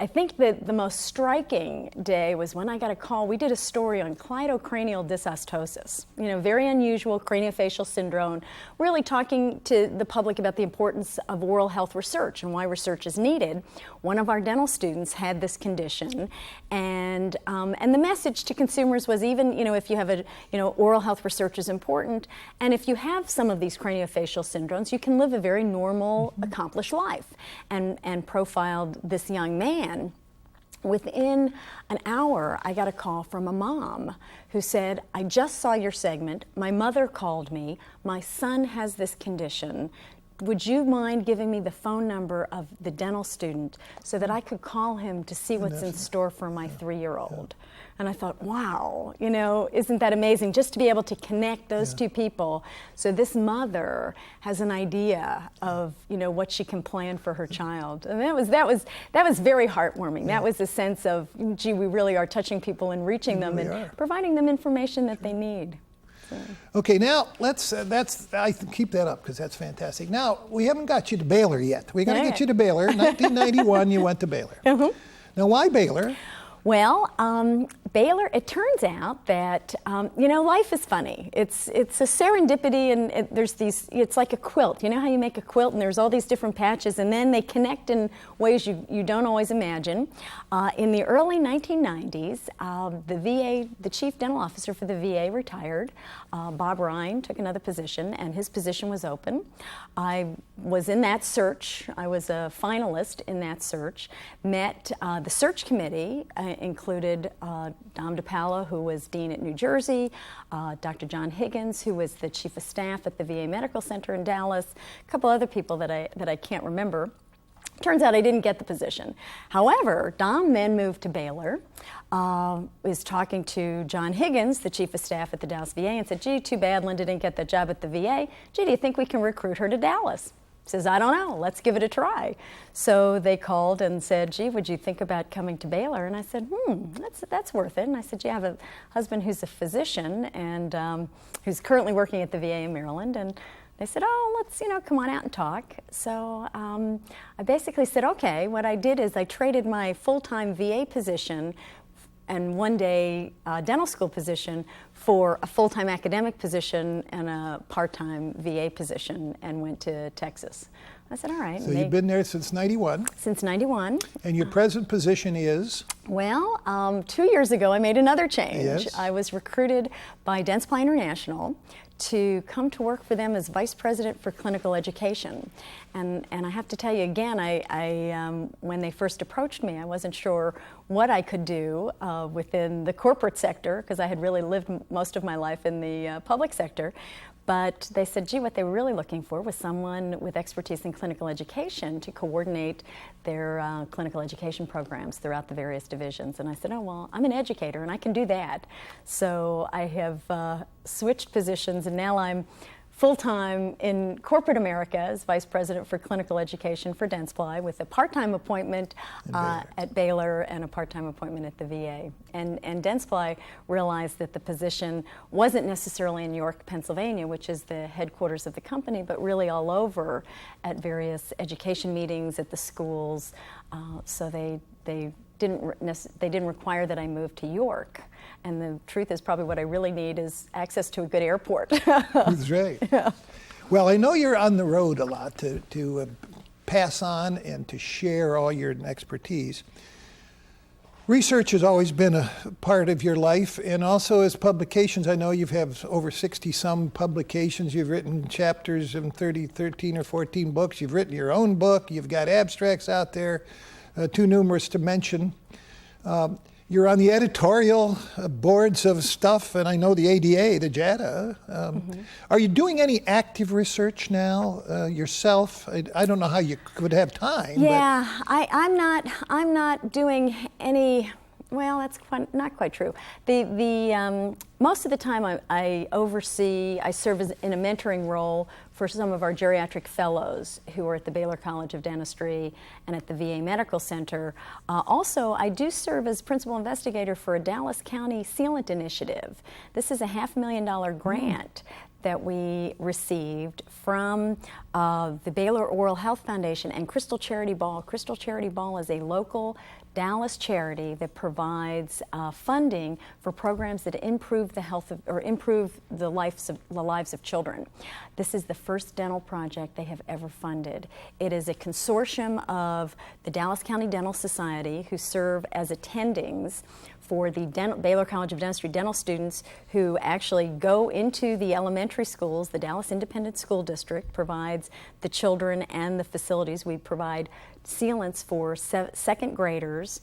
I think that the most striking day was when I got a call. We did a story on cleidocranial dysostosis, very unusual craniofacial syndrome, really talking to the public about the importance of oral health research and why research is needed. One of our dental students had this condition, and the message to consumers was, even, if you have oral health research is important, and if you have some of these craniofacial syndromes, you can live a very normal, accomplished life, and profiled this young man. Within an hour, I got a call from a mom who said, I just saw your segment. My mother called me. My son has this condition. Would you mind giving me the phone number of the dental student so that I could call him to see what's in store for my 3-year-old? And I thought, wow, isn't that amazing, just to be able to connect those two people, so this mother has an idea of what she can plan for her child. And that was very heartwarming. That was a sense of, gee, we really are touching people and reaching them and providing them information that they need. So. Okay, now I keep that up because that's fantastic. Now, we haven't got you to Baylor yet. We got to get you to Baylor. 1991, you went to Baylor. Now, why Baylor? Well, Baylor, it turns out that, life is funny. It's a serendipity, and there's it's like a quilt. You know how you make a quilt and there's all these different patches, and then they connect in ways you don't always imagine. In the early 1990s, the chief dental officer for the VA retired. Bob Ryan took another position, and his position was open. I was in that search. I was a finalist in that search. Met the search committee, included Dom DiPaolo, who was dean at New Jersey, Dr. John Higgins, who was the chief of staff at the VA Medical Center in Dallas, a couple other people that I can't remember. Turns out I didn't get the position. However, Dom then moved to Baylor, was talking to John Higgins, the chief of staff at the Dallas VA, and said, gee, too bad Linda didn't get the job at the VA. Gee, do you think we can recruit her to Dallas? Says, I don't know, let's give it a try. So they called and said, gee, would you think about coming to Baylor? And I said, that's worth it. And I said, gee, I have a husband who's a physician and who's currently working at the VA in Maryland. And they said, oh, let's, come on out and talk. So I basically said, okay. What I did is I traded my full-time VA position and one-day dental school position for a full-time academic position and a part-time VA position, and went to Texas. I said, all right. So you've been there since 91. Since 91. And your present position is? Well, 2 years ago, I made another change. Yes. I was recruited by Dentsply International to come to work for them as Vice President for Clinical Education. And I have to tell you again, when they first approached me, I wasn't sure what I could do within the corporate sector, because I had really lived most of my life in the public sector. But they said, gee, what they were really looking for was someone with expertise in clinical education to coordinate their clinical education programs throughout the various divisions. And I said, oh, well, I'm an educator and I can do that. So I have switched positions, and now I'm full-time in corporate America as Vice President for Clinical Education for Dentsply, with a part-time appointment at Baylor and a part-time appointment at the VA. And Dentsply realized that the position wasn't necessarily in York, Pennsylvania, which is the headquarters of the company, but really all over at various education meetings at the schools. So they didn't require that I move to York. And the truth is, probably what I really need is access to a good airport. That's right. Yeah. Well, I know you're on the road a lot to pass on and to share all your expertise. Research has always been a part of your life, and also as publications. I know you've had over 60-some publications. You've written chapters in 13 or 14 books. You've written your own book. You've got abstracts out there, too numerous to mention. You're on the editorial boards of stuff, and I know the ADA, the JADA. Are you doing any active research now yourself? I don't know how you could have time. Yeah, I'm not doing any. Well, that's not quite true. Most of the time I serve in a mentoring role for some of our geriatric fellows who are at the Baylor College of Dentistry and at the VA Medical Center. Also, I do serve as principal investigator for a Dallas County sealant initiative. This is a $500,000 grant that we received from the Baylor Oral Health Foundation and Crystal Charity Ball. Crystal Charity Ball is a local Dallas charity that provides funding for programs that improve the health of, or improve the lives of children. This is the first dental project they have ever funded. It is a consortium of the Dallas County Dental Society, who serve as attendings for the Baylor College of Dentistry dental students who actually go into the elementary schools. The Dallas Independent School District provides the children and the facilities. We provide sealants for second graders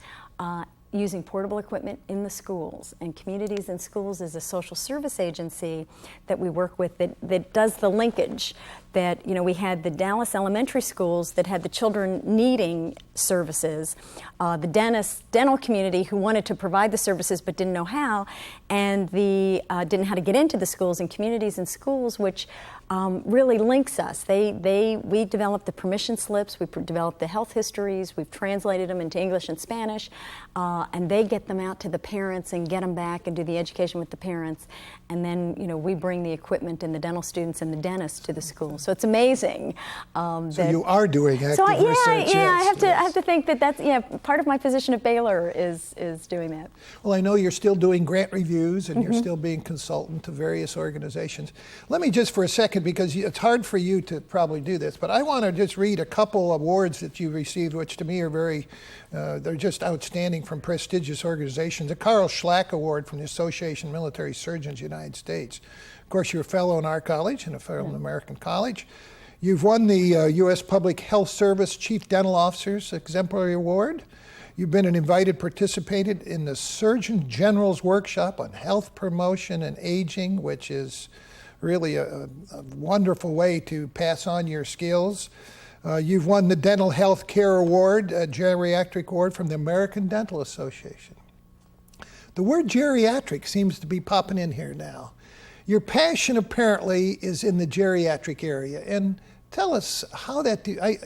using portable equipment in the schools. And Communities in Schools is a social service agency that we work with that does the linkage. That, we had the Dallas elementary schools that had the children needing services, the dental community who wanted to provide the services but didn't know how, and the didn't know how to get into the schools, and Communities in Schools, which really links us. We developed the permission slips, we developed the health histories, we've translated them into English and Spanish, and they get them out to the parents and get them back and do the education with the parents, and then we bring the equipment and the dental students and the dentists to the schools. So it's amazing. So you are doing active research. Yeah, I have to think that's part of my position at Baylor is doing that. Well, I know you're still doing grant reviews and you're still being consultant to various organizations. Let me just for a second, because it's hard for you to probably do this, but I want to just read a couple awards that you received, which to me are they're just outstanding from prestigious organizations. The Carl Schlack Award from the Association of Military Surgeons, United States. Of course, you're a fellow in our college and a fellow in the American College. You've won the U.S. Public Health Service Chief Dental Officer's Exemplary Award. You've been an invited participant in the Surgeon General's Workshop on Health Promotion and Aging, which is really a wonderful way to pass on your skills. You've won the Dental Health Care Award, a geriatric award from the American Dental Association. The word geriatric seems to be popping in here now. Your passion apparently is in the geriatric area, and tell us how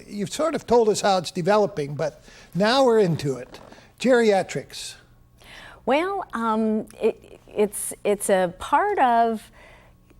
you've sort of told us how it's developing, but now we're into it. Geriatrics. Well, it's a part of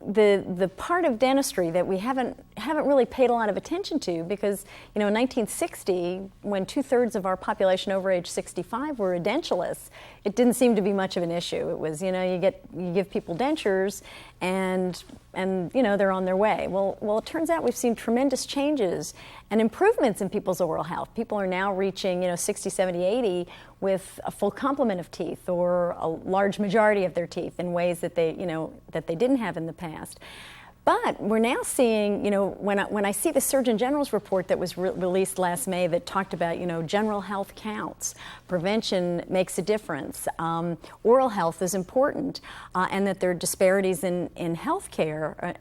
the part of dentistry that we haven't really paid a lot of attention to, because in 1960, when 2/3 of our population over age 65 were edentulous, it didn't seem to be much of an issue. It was you give people dentures and they're on their way. Well, it turns out we've seen tremendous changes and improvements in people's oral health. People are now reaching 60, 70, 80 with a full complement of teeth, or a large majority of their teeth, in ways that they didn't have in the past. But we're now seeing, when I see the Surgeon General's report that was released last May that talked about, general health counts, prevention makes a difference, oral health is important, and that there are disparities in health care.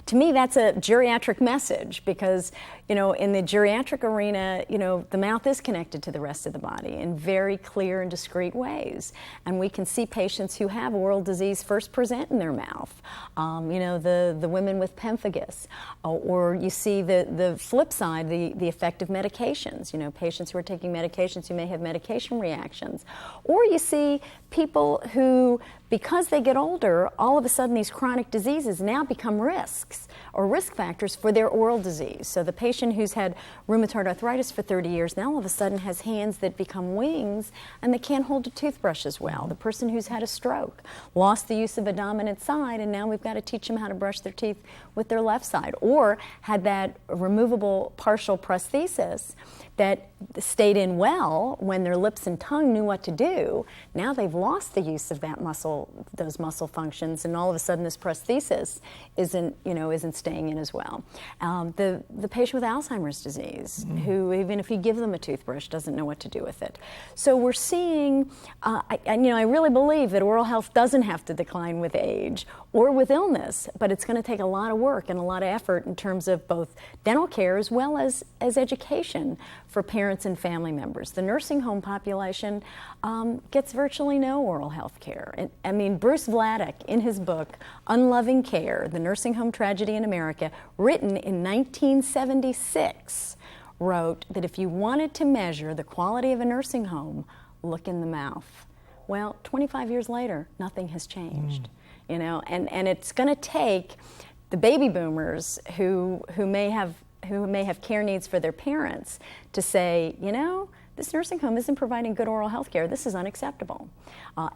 To me, that's a geriatric message, because, in the geriatric arena, the mouth is connected to the rest of the body in very clear and discrete ways. And we can see patients who have oral disease first present in their mouth. The women with pemphigus. Or you see the flip side, the effect of medications. Patients who are taking medications who may have medication reactions. Or you see people who, because they get older, all of a sudden these chronic diseases now become risks or risk factors for their oral disease. So the patient who's had rheumatoid arthritis for 30 years now all of a sudden has hands that become wings and they can't hold a toothbrush as well. The person who's had a stroke lost the use of a dominant side, and now we've got to teach them how to brush their teeth with their left side. Or had that removable partial prosthesis that stayed in well when their lips and tongue knew what to do. Now they've lost the use of that muscle, those muscle functions, and all of a sudden this prosthesis isn't staying in as well. The patient with Alzheimer's disease, who even if you give them a toothbrush, doesn't know what to do with it. So we're seeing, I really believe that oral health doesn't have to decline with age or with illness, but it's going to take a lot of work and a lot of effort in terms of both dental care as well as education for parents and family members. The nursing home population gets virtually no oral health care. Bruce Vladeck, in his book, Unloving Care, The Nursing Home Tragedy in America, written in 1976, wrote that if you wanted to measure the quality of a nursing home, look in the mouth. Well, 25 years later, nothing has changed. And it's going to take the baby boomers who may have care needs for their parents to say, this nursing home isn't providing good oral health care. This is unacceptable.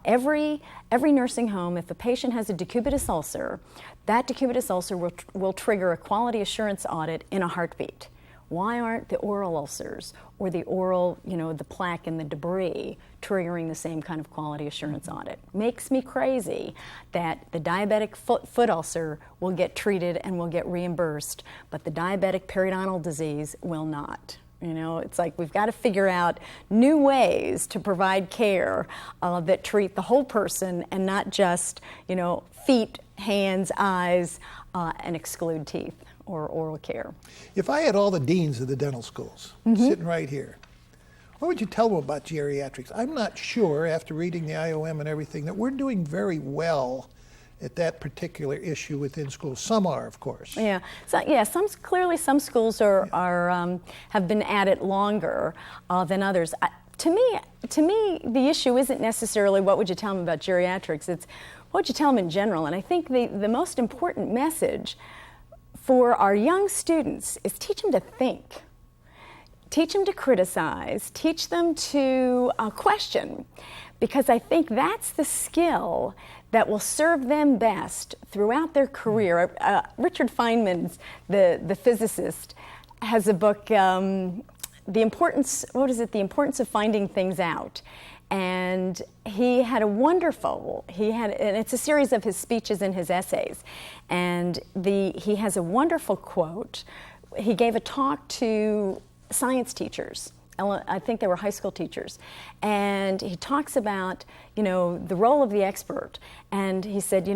Every nursing home, if a patient has a decubitus ulcer, that decubitus ulcer will trigger a quality assurance audit in a heartbeat. Why aren't the oral ulcers or the oral, the plaque and the debris triggering the same kind of quality assurance audit? Makes me crazy that the diabetic foot ulcer will get treated and will get reimbursed, but the diabetic periodontal disease will not. It's like we've got to figure out new ways to provide care that treat the whole person and not just, feet, hands, eyes, and exclude teeth or oral care. If I had all the deans of the dental schools sitting right here, what would you tell them about geriatrics? I'm not sure, after reading the IOM and everything, that we're doing very well at that particular issue within schools. Some are, of course. Yeah. So some schools have been at it longer than others. To me, the issue isn't necessarily what would you tell them about geriatrics. It's what would you tell them in general. And I think the most important message for our young students is teach them to think. Teach them to criticize. Teach them to question. Because I think that's the skill that will serve them best throughout their career. Richard Feynman, the physicist, has a book, The Importance of Finding Things Out. And he had and it's a series of his speeches and his essays. And he has a wonderful quote. He gave a talk to science teachers. I think they were high school teachers. And he talks about, the role of the expert. And he said,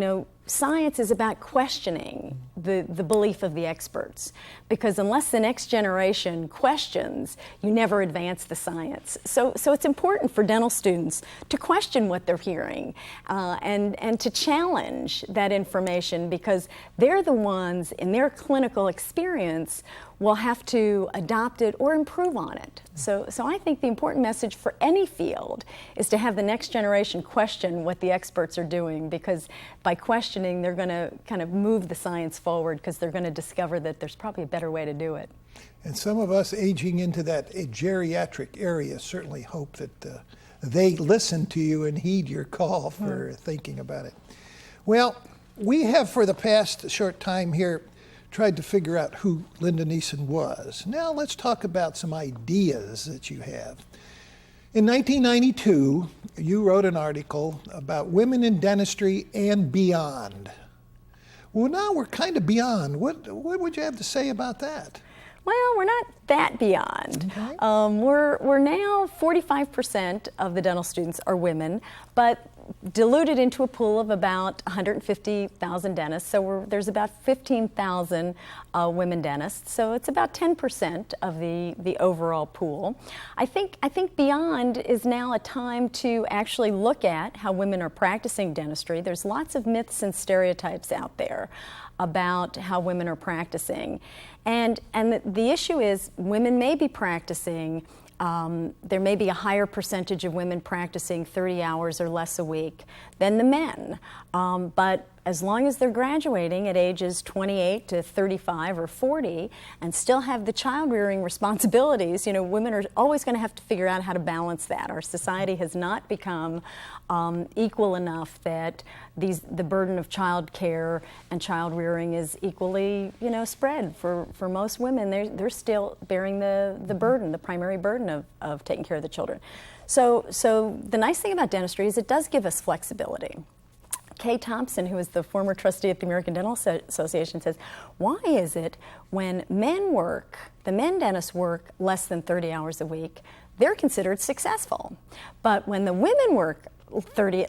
science is about questioning the belief of the experts. Because unless the next generation questions, you never advance the science. So it's important for dental students to question what they're hearing and to challenge that information, because they're the ones in their clinical experience will have to adopt it or improve on it. So I think the important message for any field is to have the next generation question what the experts are doing, because by questioning questioning, they're going to kind of move the science forward because they're going to discover that there's probably a better way to do it. And some of us aging into that geriatric area certainly hope that they listen to you and heed your call for thinking about it. Well, we have for the past short time here tried to figure out who Linda Niessen was. Now let's talk about some ideas that you have. In 1992, you wrote an article about women in dentistry and beyond. Well, now we're kind of beyond. What would you have to say about that? Well, we're not that beyond. Okay. We're now 45% of the dental students are women, but diluted into a pool of about 150,000 dentists. So there's about 15,000 women dentists. So it's about 10% of the overall pool. I think beyond is now a time to actually look at how women are practicing dentistry. There's lots of myths and stereotypes out there about how women are practicing. And the issue is women may be practicing, there may be a higher percentage of women practicing 30 hours or less a week than the men. But as long as they're graduating at ages 28 to 35 or 40 and still have the child rearing responsibilities, women are always going to have to figure out how to balance that. Our society has not become equal enough that the burden of child care and child rearing is equally, spread. For most women, they're still bearing the burden, the primary burden of taking care of the children. So the nice thing about dentistry is it does give us flexibility. Kay Thompson, who is the former trustee at the American Dental Association, says, why is it when the men dentists work less than 30 hours a week, they're considered successful. But when the women work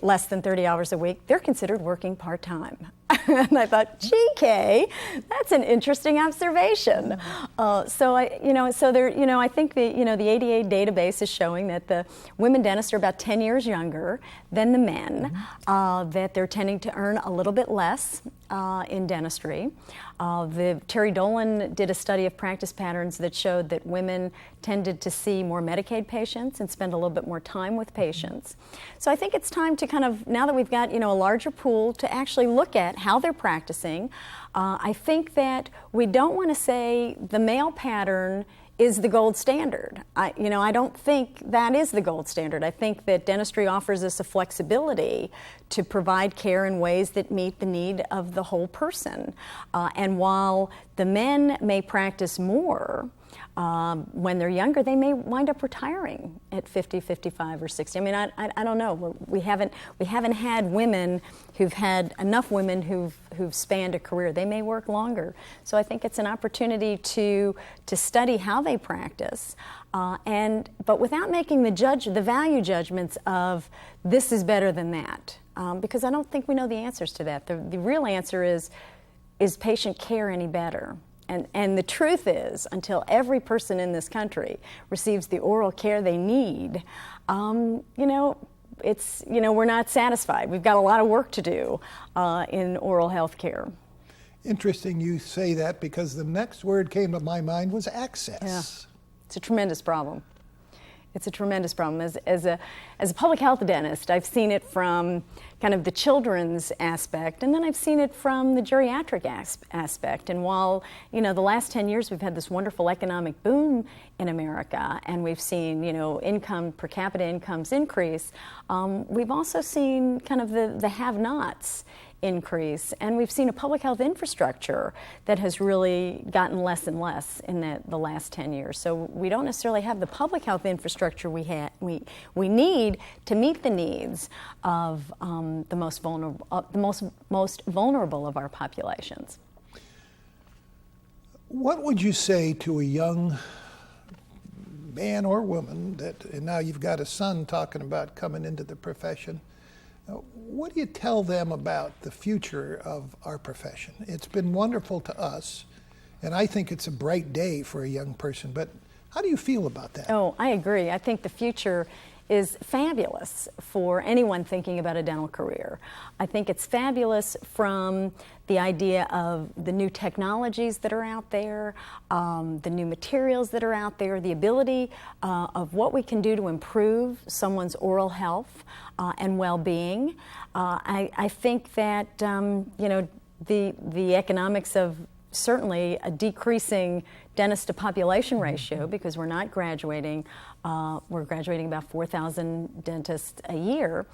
less than 30 hours a week, they're considered working part-time. And I thought, gee, Kay, that's an interesting observation. I think the ADA database is showing that the women dentists are about 10 years younger than the men, that they're tending to earn a little bit less in dentistry. Terry Dolan did a study of practice patterns that showed that women tended to see more Medicaid patients and spend a little bit more time with patients. So I think it's time to kind of, now that we've got a larger pool, to actually look at how they're practicing. I think that we don't want to say the male pattern is the gold standard. I don't think that is the gold standard. I think that dentistry offers us a flexibility to provide care in ways that meet the need of the whole person. And while the men may practice more, when they're younger, they may wind up retiring at 50, 55, or 60. I mean, I don't know. We haven't had women who've had enough women who've spanned a career. They may work longer. So I think it's an opportunity to study how they practice, but without making the value judgments of this is better than that, because I don't think we know the answers to that. The real answer is patient care any better? And the truth is, until every person in this country receives the oral care they need, we're not satisfied. We've got a lot of work to do in oral health care. Interesting you say that, because the next word came to my mind was access. Yeah. It's a tremendous problem. It's a tremendous problem. As a public health dentist, I've seen it from kind of the children's aspect, and then I've seen it from the geriatric aspect. And while, the last 10 years we've had this wonderful economic boom in America, and we've seen, per capita incomes increase, we've also seen kind of the have-nots increase, and we've seen a public health infrastructure that has really gotten less and less in the last 10 years. So we don't necessarily have the public health infrastructure we need to meet the needs of the most vulnerable of our populations. What would you say to a young man or woman and now you've got a son talking about coming into the profession? What do you tell them about the future of our profession? It's been wonderful to us, and I think it's a bright day for a young person, but how do you feel about that? Oh, I agree. I think the future is fabulous for anyone thinking about a dental career. I think it's fabulous from the idea of the new technologies that are out there, the new materials that are out there, the ability of what we can do to improve someone's oral health and well-being. I think that the economics of certainly a decreasing dentist to population ratio, because we're not graduating, we're graduating about 4,000 dentists a year.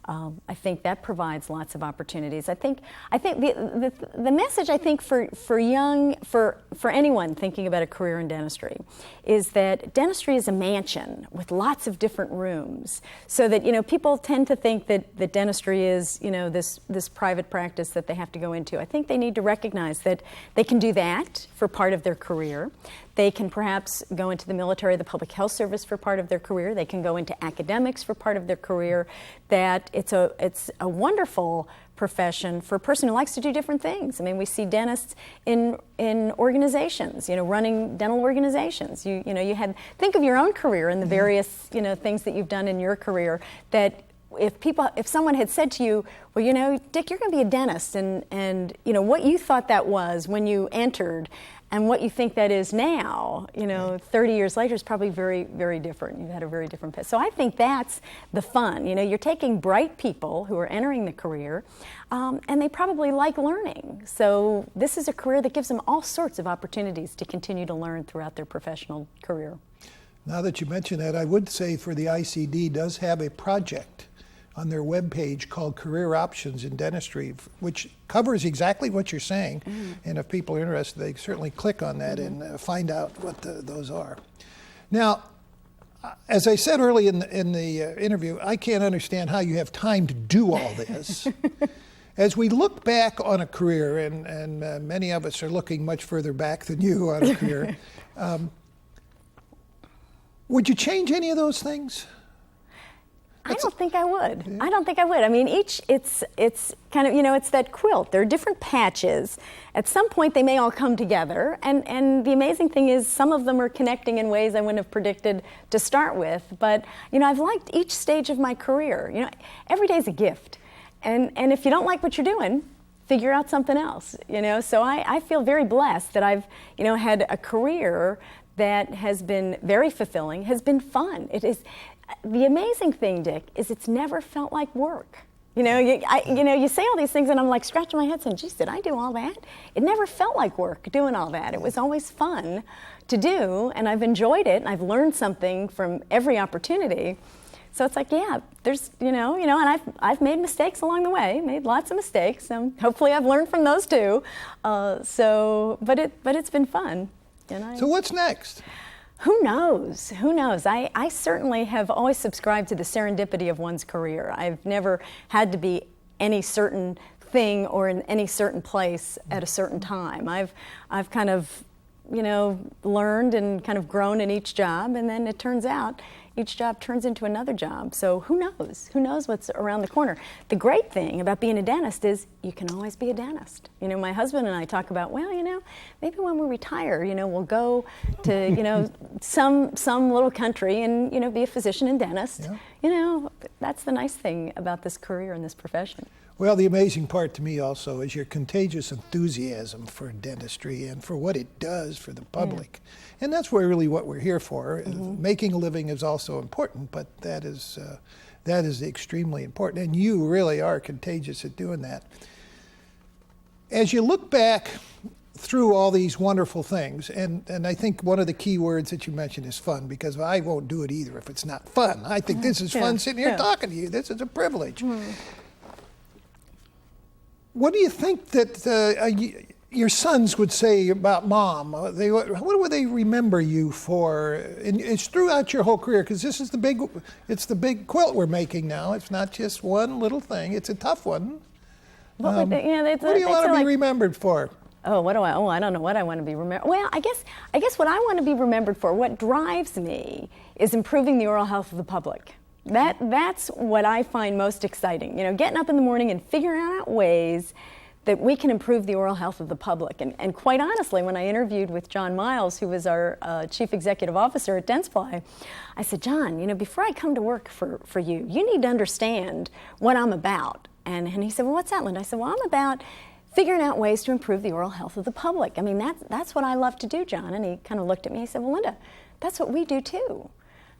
I think that provides lots of opportunities. I think the message, I think, for anyone thinking about a career in dentistry is that dentistry is a mansion with lots of different rooms, so that people tend to think that dentistry is this private practice that they have to go into. I think they need to recognize that they can do that for part of their career. They can perhaps go into the military, the public health service for part of their career. They can go into academics for part of their career. That it's a wonderful profession for a person who likes to do different things. I mean, we see dentists in organizations, running dental organizations. Think of your own career and the various things that you've done in your career. That if someone had said to you, well, Dick, you're going to be a dentist, and what you thought that was when you entered, and what you think that is now, 30 years later is probably very, very different. You've had a very different path. So I think that's the fun. You're taking bright people who are entering the career, and they probably like learning. So this is a career that gives them all sorts of opportunities to continue to learn throughout their professional career. Now that you mention that, I would say for the ICD does have a project on their webpage called Career Options in Dentistry, which covers exactly what you're saying. And if people are interested, they certainly click on that and find out what those are. Now, as I said early in the interview, I can't understand how you have time to do all this. As we look back on a career, and many of us are looking much further back than you on a career, would you change any of those things? I don't think I would. Yeah. I don't think I would. I mean, it's kind of, it's that quilt. There are different patches. At some point, they may all come together. And the amazing thing is some of them are connecting in ways I wouldn't have predicted to start with. But, I've liked each stage of my career. Every day's a gift. And if you don't like what you're doing, figure out something else, So I feel very blessed that I've, had a career that has been very fulfilling, has been fun. It is. The amazing thing, Dick, is it's never felt like work. You say all these things, and I'm like scratching my head saying, geez, did I do all that? It never felt like work doing all that. It was always fun to do, and I've enjoyed it, and I've learned something from every opportunity. So it's like, yeah, there's, and I've made mistakes along the way, made lots of mistakes. Hopefully I've learned from those too. But it's been fun. So what's next? Who knows? Who knows? I certainly have always subscribed to the serendipity of one's career. I've never had to be any certain thing or in any certain place at a certain time. I've kind of, learned and kind of grown in each job, and then it turns out each job turns into another job. So who knows? Who knows what's around the corner? The great thing about being a dentist is you can always be a dentist. My husband and I talk about, well, maybe when we retire, we'll go to, some little country and, be a physician and dentist. Yeah. That's the nice thing about this career and this profession. Well, the amazing part to me also is your contagious enthusiasm for dentistry and for what it does for the public. Yeah. And that's really what we're here for. Mm-hmm. Making a living is also important, but that is extremely important. And you really are contagious at doing that. As you look back through all these wonderful things, and I think one of the key words that you mentioned is fun, because I won't do it either if it's not fun. I think this is fun sitting here talking to you. This is a privilege. Mm. What do you think that your sons would say about Mom? What would they remember you for? And it's throughout your whole career, because this is the big quilt we're making now. It's not just one little thing. It's a tough one. What do you want to be remembered for? I don't know what I want to be remembered. Well, I guess what I want to be remembered for, what drives me, is improving the oral health of the public. That's what I find most exciting. Getting up in the morning and figuring out ways that we can improve the oral health of the public. And quite honestly, when I interviewed with John Miles, who was our Chief Executive Officer at Dentsply, I said, John, before I come to work for you, you need to understand what I'm about. And he said, well, what's that, Linda? I said, well, I'm about figuring out ways to improve the oral health of the public. I mean, that's what I love to do, John. And he kind of looked at me and he said, well, Linda, that's what we do too.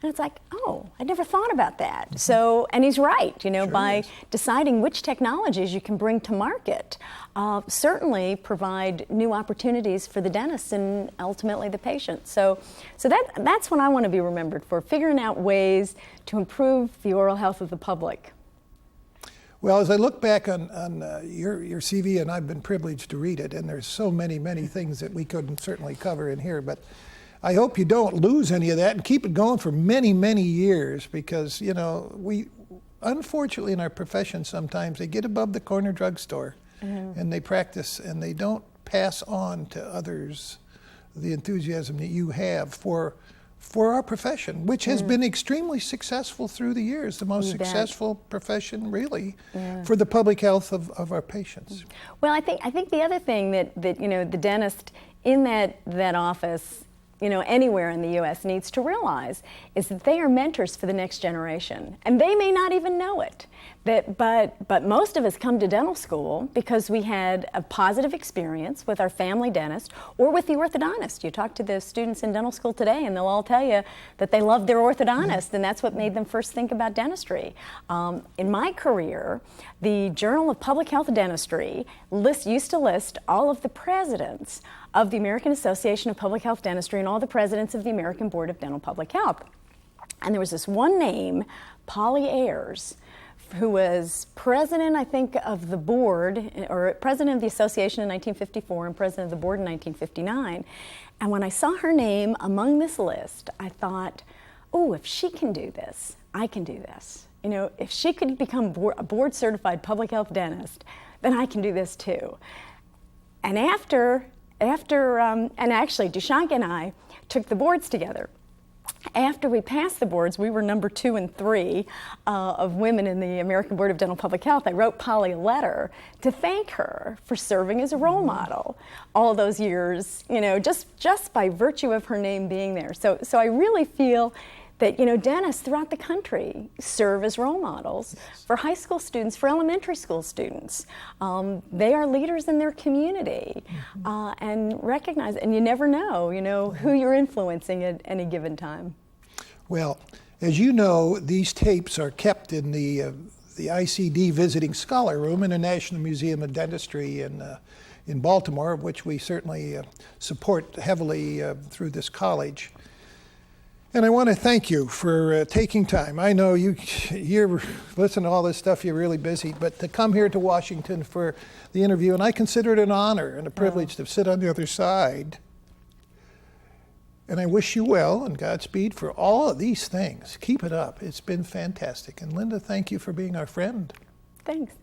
And it's like, oh, I never thought about that. So, and he's right, Sure by is. deciding which technologies you can bring to market, certainly provide new opportunities for the dentist and ultimately the patient. So that's what I want to be remembered for, figuring out ways to improve the oral health of the public. Well, as I look back on your CV, and I've been privileged to read it, and there's so many things that we couldn't certainly cover in here, but I hope you don't lose any of that and keep it going for many years, because, we, unfortunately in our profession sometimes, they get above the corner drugstore and they practice and they don't pass on to others the enthusiasm that you have for our profession, which has been extremely successful through the years, the most successful profession really for the public health of our patients. Well, I think the other thing that the dentist in that office, anywhere in the U.S. needs to realize is that they are mentors for the next generation, and they may not even know it. But most of us come to dental school because we had a positive experience with our family dentist or with the orthodontist. You talk to the students in dental school today, and they'll all tell you that they love their orthodontist, and that's what made them first think about dentistry. In my career, the Journal of Public Health Dentistry used to list all of the presidents of the American Association of Public Health Dentistry and all the presidents of the American Board of Dental Public Health. And there was this one name, Polly Ayers, who was president, I think, of the board, or president of the association in 1954 and president of the board in 1959. And when I saw her name among this list, I thought, oh, if she can do this, I can do this. If she could become a board-certified public health dentist, then I can do this too. And and actually, Dushank and I took the boards together. After we passed the boards, we were number 2 and 3 of women in the American Board of Dental Public Health. I wrote Polly a letter to thank her for serving as a role model all those years, just by virtue of her name being there. So I really feel that dentists throughout the country serve as role models for high school students, for elementary school students. They are leaders in their community, and recognize, and you never know, who you're influencing at any given time. Well, as you know, these tapes are kept in the ICD Visiting Scholar Room in the National Museum of Dentistry in Baltimore, which we certainly support heavily through this college. And I want to thank you for taking time. I know you're listening to all this stuff, you're really busy, but to come here to Washington for the interview, and I consider it an honor and a privilege to sit on the other side. And I wish you well and Godspeed for all of these things. Keep it up. It's been fantastic. And Linda, thank you for being our friend. Thanks.